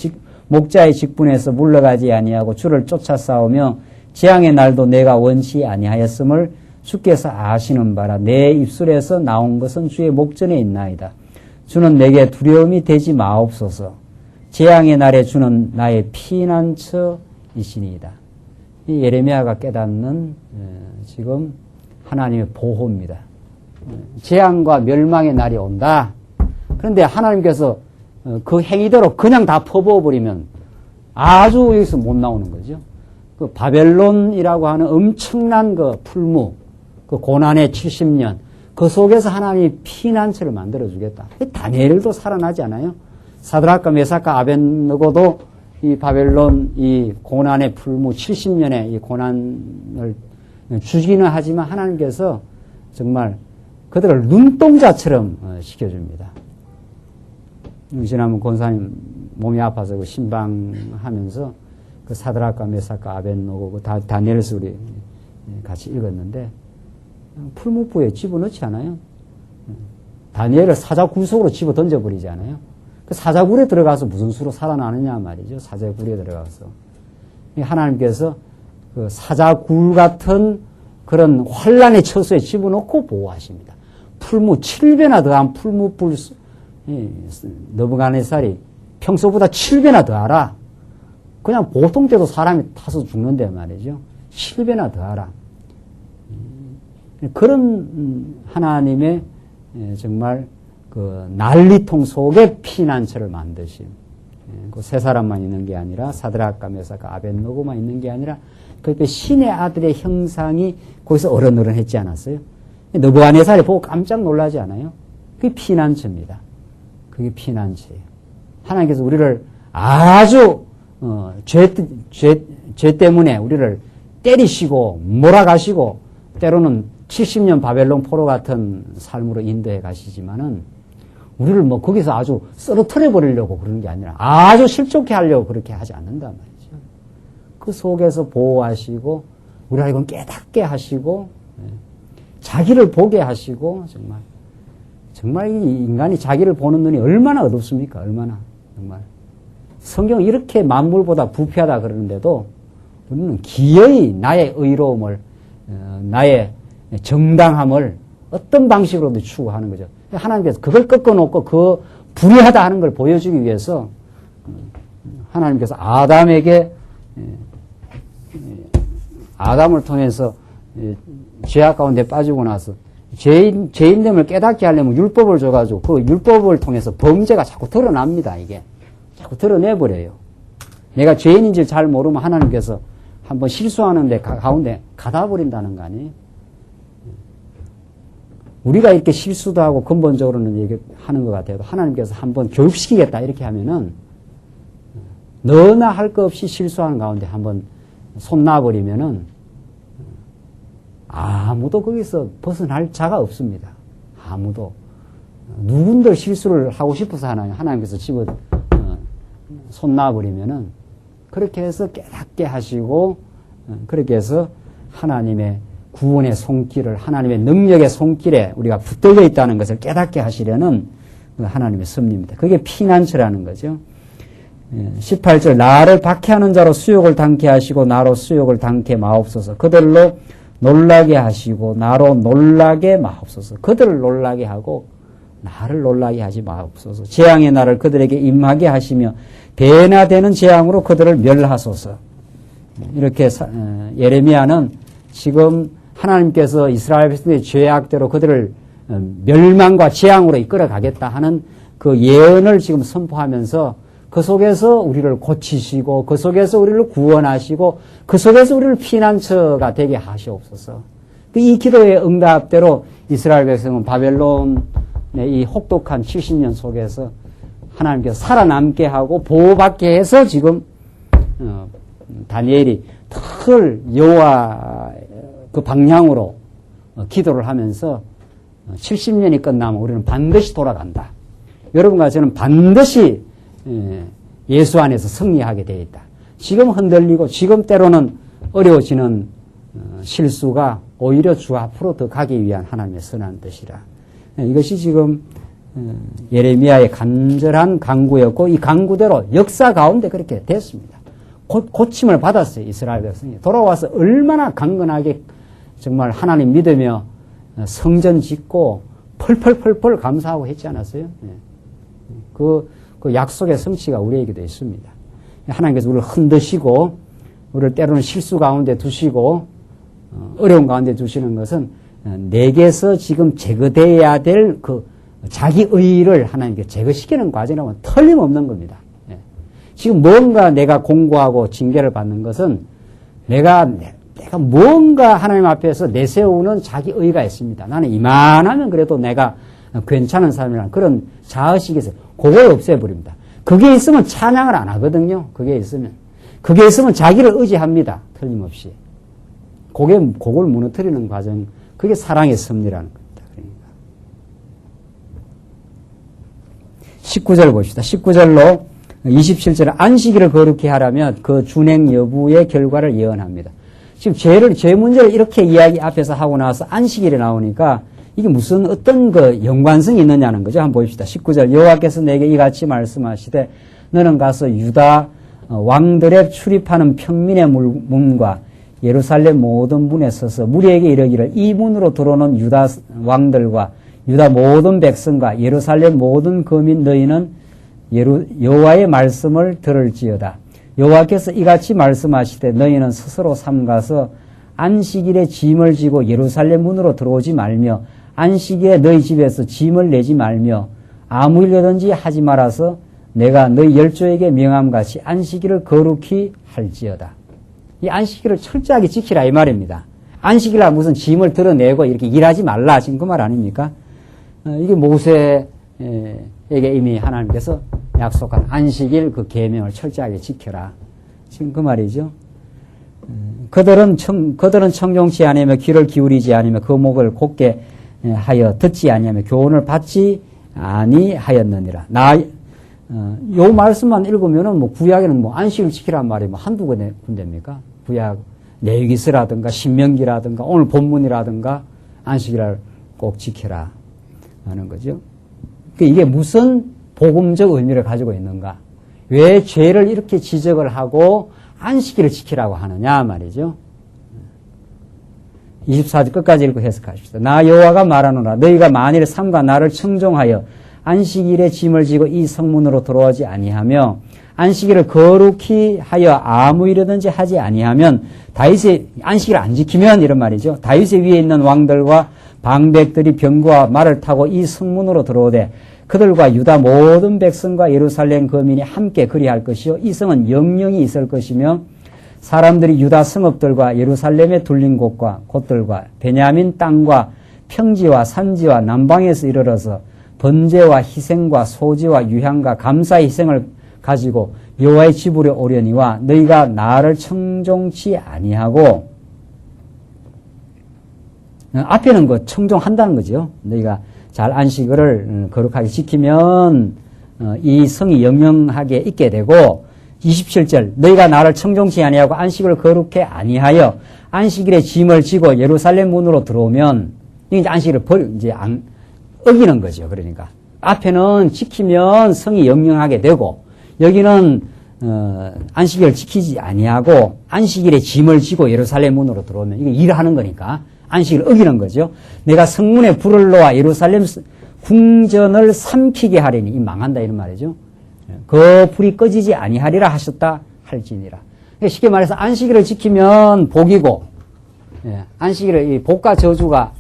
목자의 직분에서 물러가지 아니하고 주를 쫓아 싸우며 재앙의 날도 내가 원치 아니하였음을 주께서 아시는 바라. 내 입술에서 나온 것은 주의 목전에 있나이다. 주는 내게 두려움이 되지 마옵소서. 재앙의 날에 주는 나의 피난처이시니이다. 이 예레미야가 깨닫는 지금 하나님의 보호입니다. 재앙과 멸망의 날이 온다. 그런데 하나님께서 그 행위대로 그냥 다 퍼부어버리면 아주 여기서 못 나오는 거죠. 그 바벨론이라고 하는 엄청난 그 풀무, 그 고난의 70년, 그 속에서 하나님이 피난처를 만들어주겠다. 다니엘도 살아나지 않아요? 사드락과 메삭과 아벳느고도 이 바벨론 이 고난의 풀무 70년의 이 고난을 주기는 하지만 하나님께서 정말 그들을 눈동자처럼 시켜줍니다. 지난번 권사님 몸이 아파서 그 신방하면서 그 사드락과 메삭과 아벳느고 그 다니엘서 우리 같이 읽었는데 풀무부에 집어넣지 않아요? 다니엘을 사자굴 속으로 집어 던져버리지 않아요? 그 사자굴에 들어가서 무슨 수로 살아나느냐 말이죠. 사자굴에 들어가서. 하나님께서 그 사자굴 같은 그런 환란의 처소에 집어넣고 보호하십니다. 풀무 7배나 더한 풀무불 느부갓네살이 평소보다 7배나 더하라. 그냥 보통 때도 사람이 타서 죽는데 말이죠. 7배나 더하라. 그런 하나님의 정말 그 난리통 속에 피난처를 만드심. 그 세 사람만 있는 게 아니라 사드락과 메삭과 아벳느고만 있는 게 아니라 그 옆에 신의 아들의 형상이 거기서 어른어른했지 않았어요? 느부갓네살이 보고 깜짝 놀라지 않아요? 그게 피난처입니다. 그게 피난처예요. 하나님께서 우리를 아주 죄 때문에 우리를 때리시고 몰아가시고 때로는 70년 바벨론 포로 같은 삶으로 인도해 가시지만은 우리를 뭐 거기서 아주 쓰러뜨려 버리려고 그러는 게 아니라 아주 실족해 하려고 그렇게 하지 않는단 말이죠. 그 속에서 보호하시고 우리를 이건 깨닫게 하시고 자기를 보게 하시고 정말 이 인간이 자기를 보는 눈이 얼마나 어둡습니까? 얼마나 정말 성경은 이렇게 만물보다 부패하다 그러는데도 우리는 기어이 나의 의로움을 나의 정당함을 어떤 방식으로도 추구하는 거죠. 하나님께서 그걸 꺾어놓고 그 불의하다 하는 걸 보여주기 위해서 하나님께서 아담을 통해서 죄악 가운데 빠지고 나서 죄인됨을 깨닫게 하려면 율법을 줘가지고 그 율법을 통해서 범죄가 자꾸 드러납니다. 이게 자꾸 드러내버려요. 내가 죄인인지 잘 모르면 하나님께서 한번 실수하는데 가운데 가다 버린다는 거 아니에요? 우리가 이렇게 실수도 하고 근본적으로는 얘기하는 것 같아도 하나님께서 한번 교육시키겠다 이렇게 하면은 너나 할 것 없이 실수하는 가운데 한번 손 놔버리면은 아무도 거기서 벗어날 자가 없습니다. 아무도. 누군들 실수를 하고 싶어서 하나님께서 손 놔버리면은 그렇게 해서 깨닫게 하시고 그렇게 해서 하나님의 구원의 손길을 하나님의 능력의 손길에 우리가 붙들려 있다는 것을 깨닫게 하시려는 하나님의 섭리입니다. 그게 피난처라는 거죠. 18절 나를 박해하는 자로 수욕을 당케 하시고 나로 수욕을 당케 마옵소서. 그들로 놀라게 하시고 나로 놀라게 마옵소서. 그들을 놀라게 하고 나를 놀라게 하지 마옵소서. 재앙의 날을 그들에게 임하게 하시며 배나 되는 재앙으로 그들을 멸하소서. 이렇게 예레미야는 지금 하나님께서 이스라엘 백성의 죄악대로 그들을 멸망과 재앙으로 이끌어 가겠다 하는 그 예언을 지금 선포하면서 그 속에서 우리를 고치시고 그 속에서 우리를 구원하시고 그 속에서 우리를 피난처가 되게 하시옵소서. 이 기도의 응답대로 이스라엘 백성은 바벨론의 이 혹독한 70년 속에서 하나님께서 살아남게 하고 보호받게 해서 지금 다니엘이 늘 여호와 그 방향으로 기도를 하면서 70년이 끝나면 우리는 반드시 돌아간다. 여러분과 저는 반드시 예수 안에서 승리하게 되어 있다. 지금 흔들리고 지금 때로는 어려워지는 실수가 오히려 주 앞으로 더 가기 위한 하나님의 선한 뜻이라. 이것이 지금 예레미야의 간절한 간구였고 이 간구대로 역사 가운데 그렇게 됐습니다. 고침을 받았어요. 이스라엘 백성이. 돌아와서 얼마나 강건하게 정말 하나님 믿으며 성전 짓고 펄펄펄펄 감사하고 했지 않았어요? 그 약속의 성취가 우리에게도 있습니다. 하나님께서 우리를 흔드시고 우리를 때로는 실수 가운데 두시고 어려운 가운데 두시는 것은 내게서 지금 제거되어야 될 그 자기 의의를 하나님께 제거시키는 과정이라면 틀림없는 겁니다. 지금 뭔가 내가 공고하고 징계를 받는 것은 내가 뭔가 하나님 앞에서 내세우는 자기 의의가 있습니다. 나는 이만하면 그래도 내가 괜찮은 사람이라는 그런 자의식이 있어요. 그걸 없애버립니다. 그게 있으면 찬양을 안 하거든요. 그게 있으면 자기를 의지합니다. 틀림없이. 그걸 무너뜨리는 과정, 그게 사랑의 섭리라는 겁니다. 그러니까. 19절 봅시다. 19절로 27절에 안식일을 거룩히 하라면 그 준행 여부의 결과를 예언합니다. 지금 죄 문제를 이렇게 이야기 앞에서 하고 나서 안식일에 나오니까 이게 무슨 어떤 그 연관성이 있느냐는 거죠. 한번 봅시다. 19절 여호와께서 내게 이같이 말씀하시되 너는 가서 유다 왕들의 출입하는 평민의 문과 예루살렘 모든 문에 서서 무리에게 이르기를 이 문으로 들어오는 유다 왕들과 유다 모든 백성과 예루살렘 모든 거민 너희는 여호와의 말씀을 들을지어다. 여호와께서 이같이 말씀하시되 너희는 스스로 삼가서 안식일에 짐을 지고 예루살렘 문으로 들어오지 말며 안식일에 너희 집에서 짐을 내지 말며 아무 일이든지 하지 말아서 내가 너희 열조에게 명함같이 안식일을 거룩히 할지어다. 이 안식일을 철저하게 지키라 이 말입니다. 안식일날 무슨 짐을 드러내고 이렇게 일하지 말라 지금 그 말 아닙니까? 이게 모세에게 이미 하나님께서 약속한 안식일 그 계명을 철저하게 지켜라. 지금 그 말이죠. 그들은 청종치 아니하며 귀를 기울이지 아니하며 그 목을 곧게 하여 듣지 아니하며 교훈을 받지 아니하였느니라. 요 말씀만 읽으면은 뭐 구약에는 뭐 안식을 지키란 말이 뭐 한두 군데입니까? 구약 레위기서라든가 신명기라든가 오늘 본문이라든가 안식일을 꼭 지켜라 하는 거죠. 이게 무슨 복음적 의미를 가지고 있는가? 왜 죄를 이렇게 지적을 하고 안식일을 지키라고 하느냐 말이죠. 24절 끝까지 읽고 해석하십시다. 나 여호와가 말하노라 너희가 만일 삼가 나를 청종하여 안식일에 짐을 지고 이 성문으로 들어오지 아니하며 안식일을 거룩히 하여 아무 일이든지 하지 아니하면 다윗의 안식일을 안 지키면 이런 말이죠. 다윗의 위에 있는 왕들과 방백들이 병거와 말을 타고 이 성문으로 들어오되 그들과 유다 모든 백성과 예루살렘 거민이 함께 그리할 것이요 이 성은 영영이 있을 것이며 사람들이 유다 성읍들과 예루살렘에 둘린 곳들과 베냐민 땅과 평지와 산지와 남방에서 이르러서 번제와 희생과 소지와 유향과 감사 희생을 가지고 여호와의 집으로 오려니와 너희가 나를 청종치 아니하고 앞에는 그 청종한다는 거죠. 너희가 잘 안식일을 거룩하게 지키면 이 성이 영영하게 있게 되고 27절 너희가 나를 청종치 아니하고 안식일을 거룩해 아니하여 안식일에 짐을 지고 예루살렘 문으로 들어오면 이제 안식일을 이제 어기는 거죠. 그러니까 앞에는 지키면 성이 영영하게 되고 여기는 안식일을 지키지 아니하고 안식일에 짐을 지고 예루살렘 문으로 들어오면 이게 일하는 거니까 안식일을 어기는 거죠. 내가 성문에 불을 놓아 예루살렘 궁전을 삼키게 하리니 이 망한다 이런 말이죠. 그 불이 꺼지지 아니하리라 하셨다 할지니라. 쉽게 말해서 안식일을 지키면 복이고 안식일의 이 복과 저주가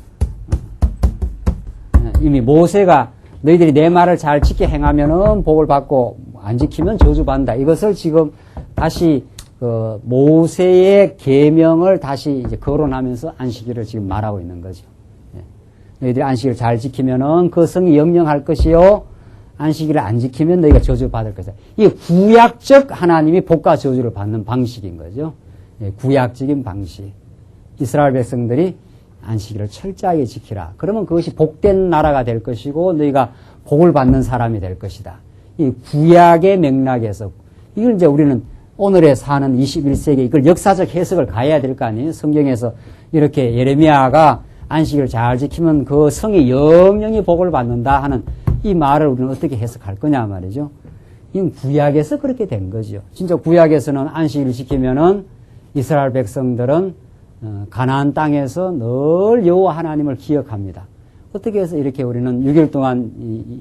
이미 모세가 너희들이 내 말을 잘 지켜 행하면은 복을 받고 안 지키면 저주받는다. 이것을 지금 다시 그 모세의 계명을 다시 이제 거론하면서 안식일을 지금 말하고 있는 거죠. 너희들이 안식일을 잘 지키면은 그 성이 영영할 것이요. 안식일을 안 지키면 너희가 저주받을 것이다. 이게 구약적 하나님이 복과 저주를 받는 방식인 거죠. 구약적인 방식. 이스라엘 백성들이 안식일을 철저하게 지키라. 그러면 그것이 복된 나라가 될 것이고 너희가 복을 받는 사람이 될 것이다. 이 구약의 맥락에서 이걸 이제 우리는 오늘에 사는 21세기 이걸 역사적 해석을 가해야 될 거 아니에요. 성경에서 이렇게 예레미야가 안식일을 잘 지키면 그 성이 영영이 복을 받는다 하는 이 말을 우리는 어떻게 해석할 거냐 말이죠. 이건 구약에서 그렇게 된 거죠. 진짜 구약에서는 안식일을 지키면은 이스라엘 백성들은 가나안 땅에서 늘 여호와 하나님을 기억합니다. 어떻게 해서 이렇게 우리는 6일 동안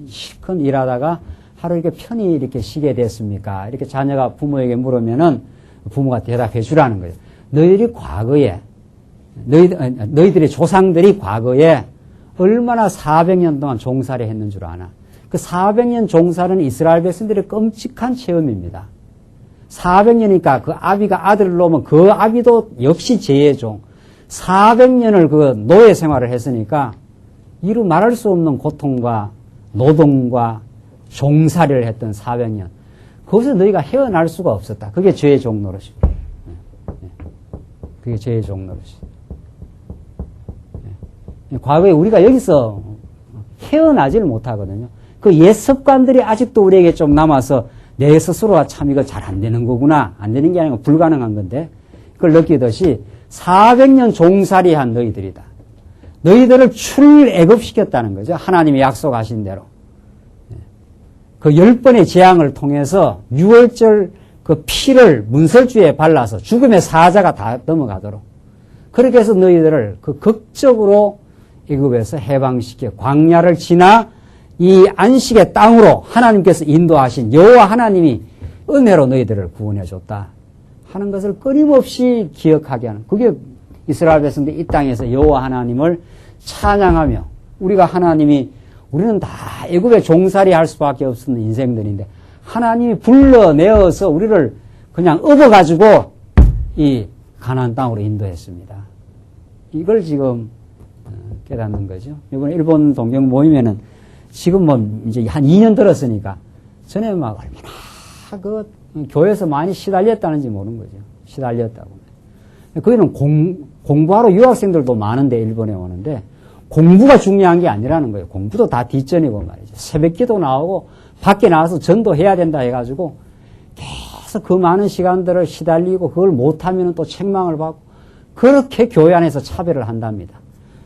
실컷 일하다가 하루 이렇게 편히 이렇게 쉬게 됐습니까? 이렇게 자녀가 부모에게 물으면은 부모가 대답해 주라는 거예요. 너희들이 과거에 너희들의 조상들이 과거에 얼마나 400년 동안 종살이 했는 줄 아나? 그 400년 종살은 이스라엘 백성들의 끔찍한 체험입니다. 400년이니까 그 아비가 아들을 놓으면 그 아비도 역시 죄의 종. 400년을 그 노예 생활을 했으니까 이루 말할 수 없는 고통과 노동과 종살이를 했던 400년. 거기서 너희가 헤어날 수가 없었다. 그게 죄의 종 노릇입니다. 그게 죄의 종 노릇입니다. 과거에 우리가 여기서 헤어나지를 못하거든요. 그 옛 습관들이 아직도 우리에게 좀 남아서 내 스스로가 참 이거 잘 안 되는 거구나. 안 되는 게 아니고 불가능한 건데 그걸 느끼듯이 400년 종살이한 너희들이다. 너희들을 출애굽시켰다는 거죠. 하나님이 약속하신 대로. 그 10번의 재앙을 통해서 6월절 그 피를 문설주에 발라서 죽음의 사자가 다 넘어가도록 그렇게 해서 너희들을 그 극적으로 애굽에서 해방시켜 광야를 지나 이 안식의 땅으로 하나님께서 인도하신 여호와 하나님이 은혜로 너희들을 구원해 줬다 하는 것을 끊임없이 기억하게 하는 그게 이스라엘 백성들이 이 땅에서 여호와 하나님을 찬양하며 우리는 다 애굽에 종살이 할 수밖에 없는 인생들인데 하나님이 불러내어서 우리를 그냥 업어가지고 이 가나안 땅으로 인도했습니다. 이걸 지금 깨닫는 거죠. 이번에 일본 동경 모임에는 지금 뭐 이제 한 2년 들었으니까 전에 막 얼마나 그 교회에서 많이 시달렸다는지 모르는 거죠. 시달렸다고. 거기는 공부하러 유학생들도 많은데 일본에 오는데 공부가 중요한 게 아니라는 거예요. 공부도 다 뒷전이고 말이죠. 새벽기도 나오고 밖에 나와서 전도해야 된다 해가지고 계속 그 많은 시간들을 시달리고 그걸 못하면 또 책망을 받고 그렇게 교회 안에서 차별을 한답니다.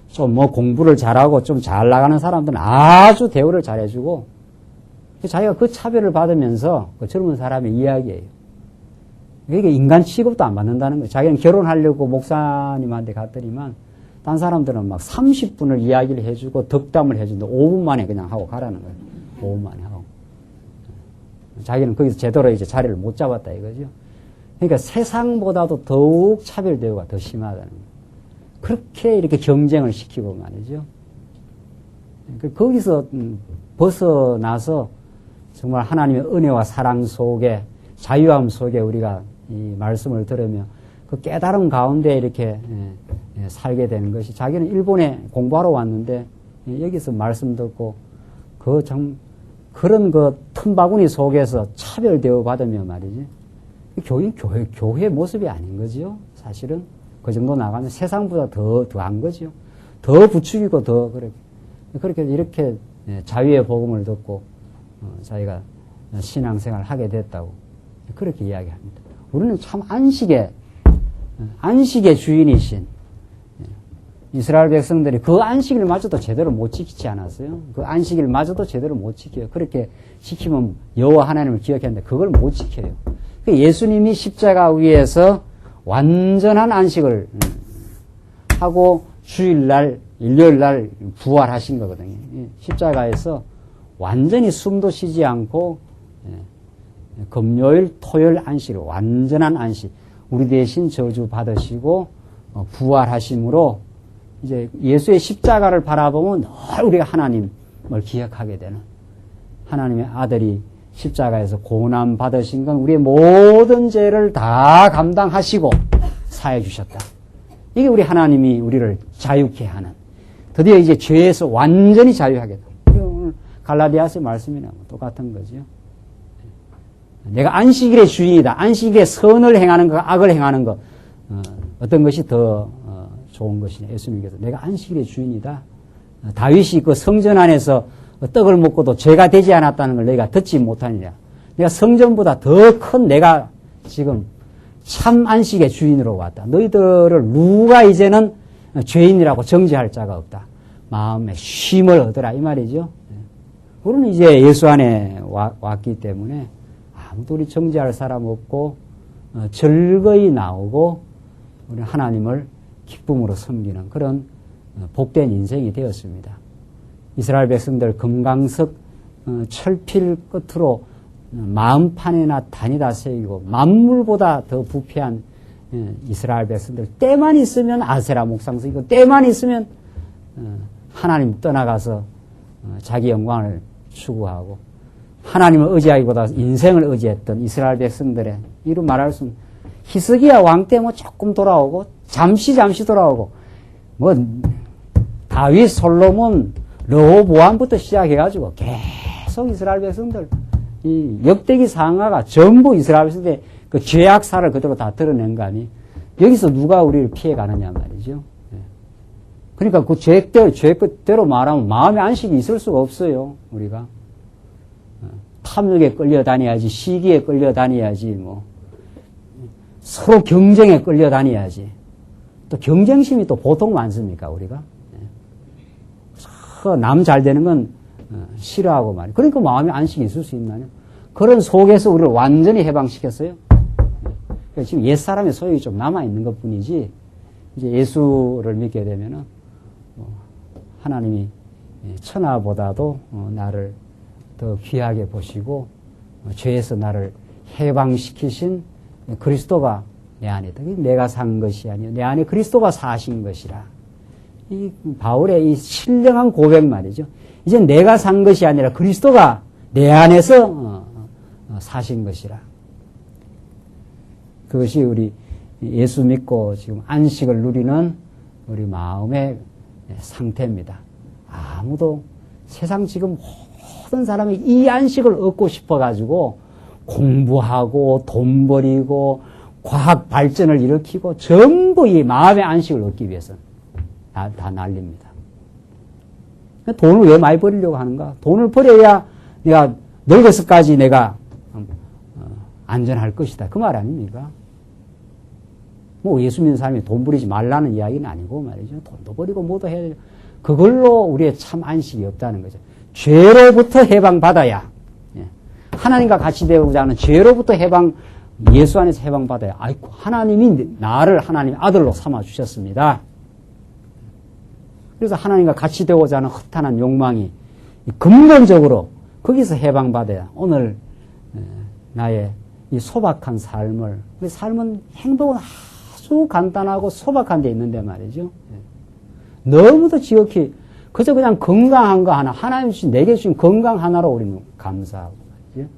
좀 뭐 공부를 잘하고 좀 잘 나가는 사람들은 아주 대우를 잘해주고 자기가 그 차별을 받으면서 그 젊은 사람의 이야기예요. 이게 인간 취급도 안 받는다는 거예요. 자기는 결혼하려고 목사님한테 갔더니만 딴 사람들은 막 30분을 이야기를 해주고 덕담을 해주는데 5분 만에 그냥 하고 가라는 거예요. 5분 만에 하고. 자기는 거기서 제대로 이제 자리를 못 잡았다 이거죠. 그러니까 세상보다도 더욱 차별 대우가 더 심하다는 거예요. 그렇게 이렇게 경쟁을 시키고 말이죠. 거기서 벗어나서 정말 하나님의 은혜와 사랑 속에 자유함 속에 우리가 이 말씀을 들으며 그 깨달음 가운데 이렇게 살게 되는 것이 자기는 일본에 공부하러 왔는데 여기서 말씀 듣고 그런 그 틈바구니 속에서 차별 대우 받으며 말이지 교회 모습이 아닌 거지요. 사실은 그 정도 나가면 세상보다 더한 거지요. 더 부추기고 더 그렇게 이렇게 자유의 복음을 듣고 자기가 신앙생활을 하게 됐다고 그렇게 이야기합니다. 우리는 참 안식의 주인이신 이스라엘 백성들이 그 안식일마저도 제대로 못 지키지 않았어요. 그 안식일마저도 제대로 못 지켜요. 그렇게 지키면 여호와 하나님을 기억했는데 그걸 못 지켜요. 예수님이 십자가 위에서 완전한 안식을 하고 주일날, 일요일날 부활하신 거거든요. 십자가에서 완전히 숨도 쉬지 않고 금요일, 토요일 안식을 완전한 안식 우리 대신 저주 받으시고 부활하심으로 이제 예수의 십자가를 바라보면 늘 우리가 하나님을 기억하게 되는 하나님의 아들이 십자가에서 고난 받으신 건 우리의 모든 죄를 다 감당하시고 사해 주셨다. 이게 우리 하나님이 우리를 자유케 하는 드디어 이제 죄에서 완전히 자유하게 돼. 오늘 갈라디아서의 말씀이나 똑같은 거죠. 내가 안식일의 주인이다. 안식일에 선을 행하는 것, 악을 행하는 것 어떤 것이 더 좋은 것이냐. 예수님께서 내가 안식일의 주인이다. 다윗이 그 성전 안에서 떡을 먹고도 죄가 되지 않았다는 걸 너희가 듣지 못하느냐. 내가 성전보다 더 큰 내가 지금 참 안식의 주인으로 왔다. 너희들을 누가 이제는 죄인이라고 정죄할 자가 없다. 마음에 쉼을 얻으라 이 말이죠. 우리는 이제 예수 안에 왔기 때문에 아무도 우리 정죄할 사람 없고 즐거이 나오고 우리 하나님을 기쁨으로 섬기는 그런 복된 인생이 되었습니다. 이스라엘 백성들 금강석 철필 끝으로 마음판에나 다니다 새기고 만물보다 더 부패한 이스라엘 백성들 때만 있으면 아세라 목상석이고 때만 있으면 하나님 떠나가서 자기 영광을 추구하고 하나님을 의지하기보다 인생을 의지했던 이스라엘 백성들의 이루 말할 수 없는 히스기야 왕 때 뭐 조금 돌아오고 잠시 돌아오고 뭐 다윗 솔로몬 르호보암부터 시작해가지고 계속 이스라엘 백성들 이 역대기 상하가 전부 이스라엘 백성들의 그 죄악사를 그대로 다 드러낸 거 아니 여기서 누가 우리를 피해가느냐 말이죠. 그러니까 그 죄대로 말하면 마음의 안식이 있을 수가 없어요. 우리가 탐욕에 끌려다녀야지, 시기에 끌려다녀야지, 뭐 서로 경쟁에 끌려다녀야지. 또 경쟁심이 또 보통 많습니까 우리가? 남 잘 되는 건 싫어하고 말이에요. 그러니까 마음의 안식이 있을 수 있나요? 그런 속에서 우리를 완전히 해방시켰어요. 지금 옛사람의 소욕이 좀 남아있는 것 뿐이지, 이제 예수를 믿게 되면은, 하나님이 천하보다도 나를 더 귀하게 보시고, 죄에서 나를 해방시키신 그리스도가 내 안에 있다. 내가 산 것이 아니요 내 안에 그리스도가 사신 것이라. 이 바울의 이 신령한 고백 말이죠. 이제 내가 산 것이 아니라 그리스도가 내 안에서 사신 것이라. 그것이 우리 예수 믿고 지금 안식을 누리는 우리 마음의 상태입니다. 아무도 세상 지금 모든 사람이 이 안식을 얻고 싶어가지고 공부하고 돈 벌이고 과학 발전을 일으키고 전부 이 마음의 안식을 얻기 위해서 다 날립니다. 돈을 왜 많이 벌이려고 하는가? 돈을 벌여야 내가 늙어서까지 내가 안전할 것이다. 그 말 아닙니까? 뭐 예수 믿는 사람이 돈 버리지 말라는 이야기는 아니고 말이죠. 돈도 버리고 뭐도 해야 되죠. 그걸로 우리의 참 안식이 없다는 거죠. 죄로부터 해방받아야, 하나님과 같이 되고자 하는 죄로부터 예수 안에서 해방받아야, 아이고, 하나님이 나를 하나님의 아들로 삼아주셨습니다. 그래서 하나님과 같이 되고자 하는 허탄한 욕망이 근본적으로 거기서 해방받아야 오늘 나의 이 소박한 삶을, 우리 삶은 행복은 아주 간단하고 소박한 데 있는데 말이죠. 너무도 지극히 그저 그냥 건강한 거 하나, 하나님 주신 내게 주신 건강 하나로 우리는 감사하고 말이죠.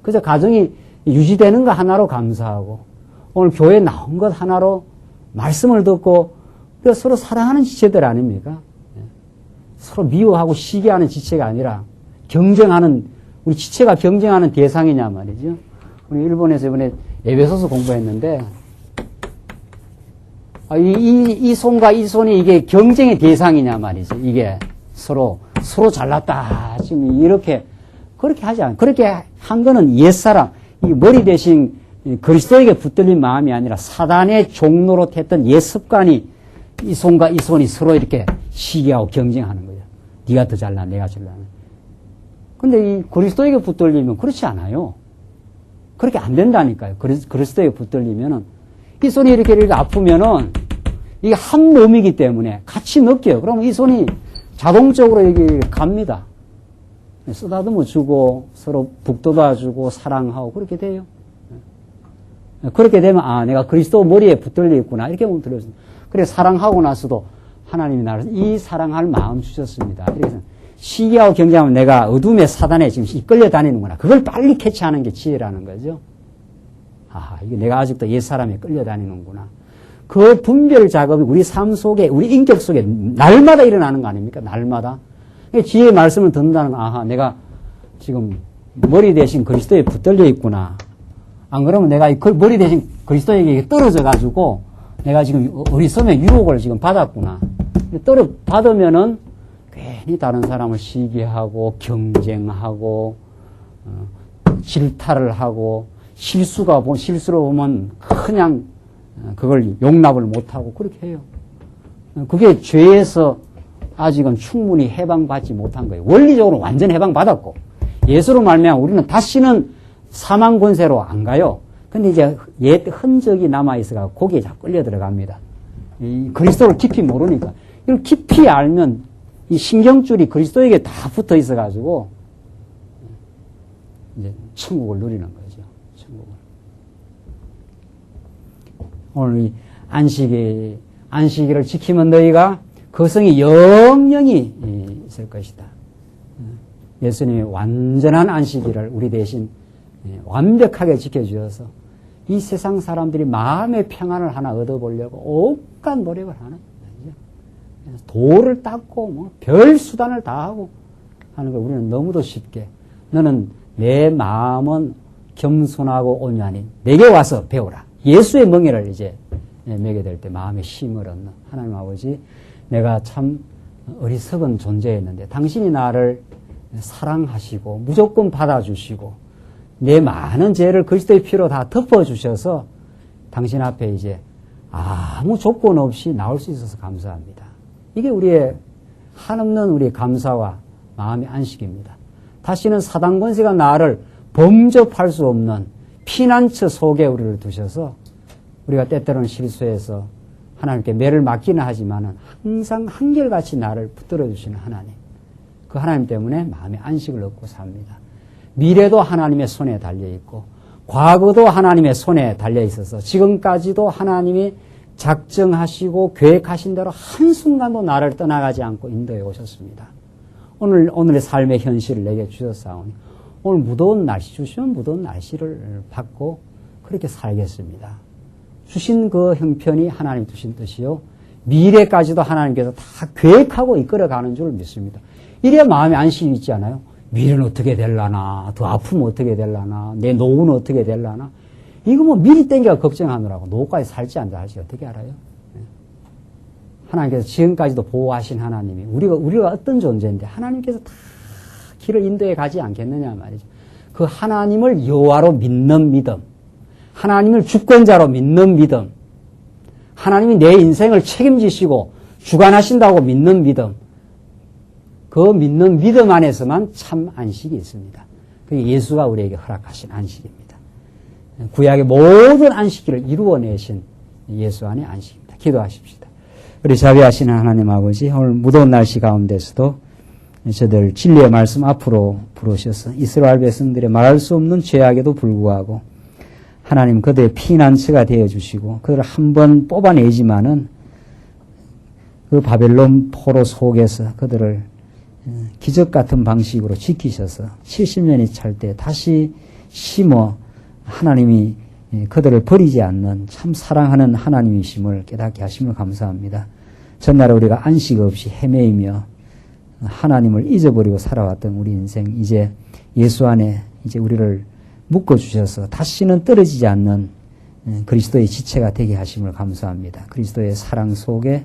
그저 가정이 유지되는 거 하나로 감사하고 오늘 교회에 나온 것 하나로 말씀을 듣고 서로 사랑하는 지체들 아닙니까? 서로 미워하고 시기하는 지체가 아니라 경쟁하는, 우리 지체가 경쟁하는 대상이냐 말이죠. 우리 일본에서 이번에 에베소서 공부했는데, 이 손과 이 손이 이게 경쟁의 대상이냐 말이죠. 이게 서로 잘났다. 지금 그렇게 하지 않아요. 그렇게 한 거는 옛사람, 이 머리 대신 그리스도에게 붙들린 마음이 아니라 사단의 종로로 했던 옛 습관이 이 손과 이 손이 서로 이렇게 시기하고 경쟁하는 거예요. 네가 더 잘나, 내가 잘나. 근데 이 그리스도에게 붙들리면 그렇지 않아요. 그렇게 안 된다니까요. 그리스도에게 붙들리면은 이 손이 이렇게 아프면은 이게 한 몸이기 때문에 같이 느껴요. 그러면 이 손이 자동적으로 여기 갑니다. 쓰다듬어 주고 서로 북돋아주고 사랑하고 그렇게 돼요. 그렇게 되면 내가 그리스도 머리에 붙들려 있구나 이렇게 보면 들려집니다. 그래 사랑하고 나서도 하나님이 나를 이 사랑할 마음 주셨습니다. 이래서 시기하고 경쟁하면 내가 어둠의 사단에 지금 이끌려 다니는구나. 그걸 빨리 캐치하는 게 지혜라는 거죠. 이게 내가 아직도 옛사람에 끌려 다니는구나. 그 분별 작업이 우리 삶 속에, 우리 인격 속에 날마다 일어나는 거 아닙니까? 날마다. 지혜의 말씀을 듣는다는 건, 내가 지금 머리 대신 그리스도에 붙들려 있구나. 안 그러면 내가 이 머리 대신 그리스도에게 떨어져가지고 내가 지금 어리석음의 유혹을 지금 받았구나. 받으면은 괜히 다른 사람을 시기하고 경쟁하고 질타를 하고 실수로 보면 그냥 그걸 용납을 못하고 그렇게 해요. 그게 죄에서 아직은 충분히 해방받지 못한 거예요. 원리적으로 완전 해방받았고 예수로 말미암아 우리는 다시는 사망 권세로 안 가요. 근데 이제 옛 흔적이 남아있어가 거기에 자꾸 끌려 들어갑니다. 이 그리스도를 깊이 모르니까. 이걸 깊이 알면 이 신경줄이 그리스도에게 다 붙어 있어가지고 이제 천국을 누리는 거죠. 천국을. 오늘 이 안식일을 지키면 너희가 거성이 영영이 있을 것이다. 예수님이 완전한 안식일을 우리 대신 완벽하게 지켜주셔서 이 세상 사람들이 마음의 평안을 하나 얻어보려고 온갖 노력을 하는 거죠. 돌을 닦고 뭐 별 수단을 다 하고 하는 걸 우리는 너무도 쉽게 너는 내 마음은 겸손하고 온유하니 내게 와서 배우라. 예수의 멍에를 이제 매게 될 때 마음의 힘을 얻는 하나님 아버지 내가 참 어리석은 존재였는데 당신이 나를 사랑하시고 무조건 받아주시고 내 많은 죄를 그리스도의 피로 다 덮어주셔서 당신 앞에 이제 아무 조건 없이 나올 수 있어서 감사합니다. 이게 우리의 한없는 우리의 감사와 마음의 안식입니다. 다시는 사단 권세가 나를 범접할 수 없는 피난처 속에 우리를 두셔서 우리가 때때로는 실수해서 하나님께 매를 맞기는 하지만은 항상 한결같이 나를 붙들어 주시는 하나님. 그 하나님 때문에 마음의 안식을 얻고 삽니다. 미래도 하나님의 손에 달려 있고 과거도 하나님의 손에 달려 있어서 지금까지도 하나님이 작정하시고 계획하신 대로 한순간도 나를 떠나가지 않고 인도해 오셨습니다. 오늘의 삶의 현실을 내게 주셨사오니 오늘 무더운 날씨 주시면 무더운 날씨를 받고 그렇게 살겠습니다. 주신 그 형편이 하나님 주신 뜻이요. 미래까지도 하나님께서 다 계획하고 이끌어가는 줄 믿습니다. 이래야 마음의 안식이 있지 않아요? 미래는 어떻게 될라나, 더 아프면 어떻게 될라나, 내 노후는 어떻게 될라나. 이거 뭐 미리 땡겨 걱정하느라고 노후까지 살지 안 살지 어떻게 알아요? 하나님께서 지금까지도 보호하신 하나님이 우리가 어떤 존재인데 하나님께서 다 길을 인도해 가지 않겠느냐 말이죠. 그 하나님을 여호와로 믿는 믿음, 하나님을 주권자로 믿는 믿음, 하나님이 내 인생을 책임지시고 주관하신다고 믿는 믿음, 그 믿는 믿음 안에서만 참 안식이 있습니다. 그게 예수가 우리에게 허락하신 안식입니다. 구약의 모든 안식일을 이루어내신 예수 안의 안식입니다. 기도하십시다. 우리 자비하시는 하나님 아버지, 오늘 무더운 날씨 가운데서도 저들 진리의 말씀 앞으로 부르셔서 이스라엘 백성들의 말할 수 없는 죄악에도 불구하고 하나님 그들의 피난처가 되어주시고 그들을 한번 뽑아내지만은 그 바벨론 포로 속에서 그들을 기적 같은 방식으로 지키셔서 70년이 찰 때 다시 심어 하나님이 그들을 버리지 않는 참 사랑하는 하나님이심을 깨닫게 하심을 감사합니다. 전날에 우리가 안식 없이 헤매이며 하나님을 잊어버리고 살아왔던 우리 인생 이제 예수 안에 이제 우리를 묶어주셔서 다시는 떨어지지 않는 그리스도의 지체가 되게 하심을 감사합니다. 그리스도의 사랑 속에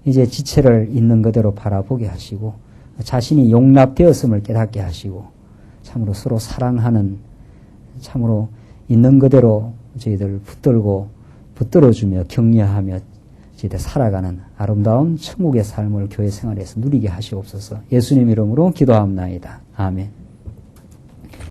이제 지체를 있는 그대로 바라보게 하시고 자신이 용납되었음을 깨닫게 하시고 참으로 서로 사랑하는 참으로 있는 그대로 저희들 붙들어주며 격려하며 저희들 살아가는 아름다운 천국의 삶을 교회 생활에서 누리게 하시옵소서. 예수님 이름으로 기도합나이다. 아멘.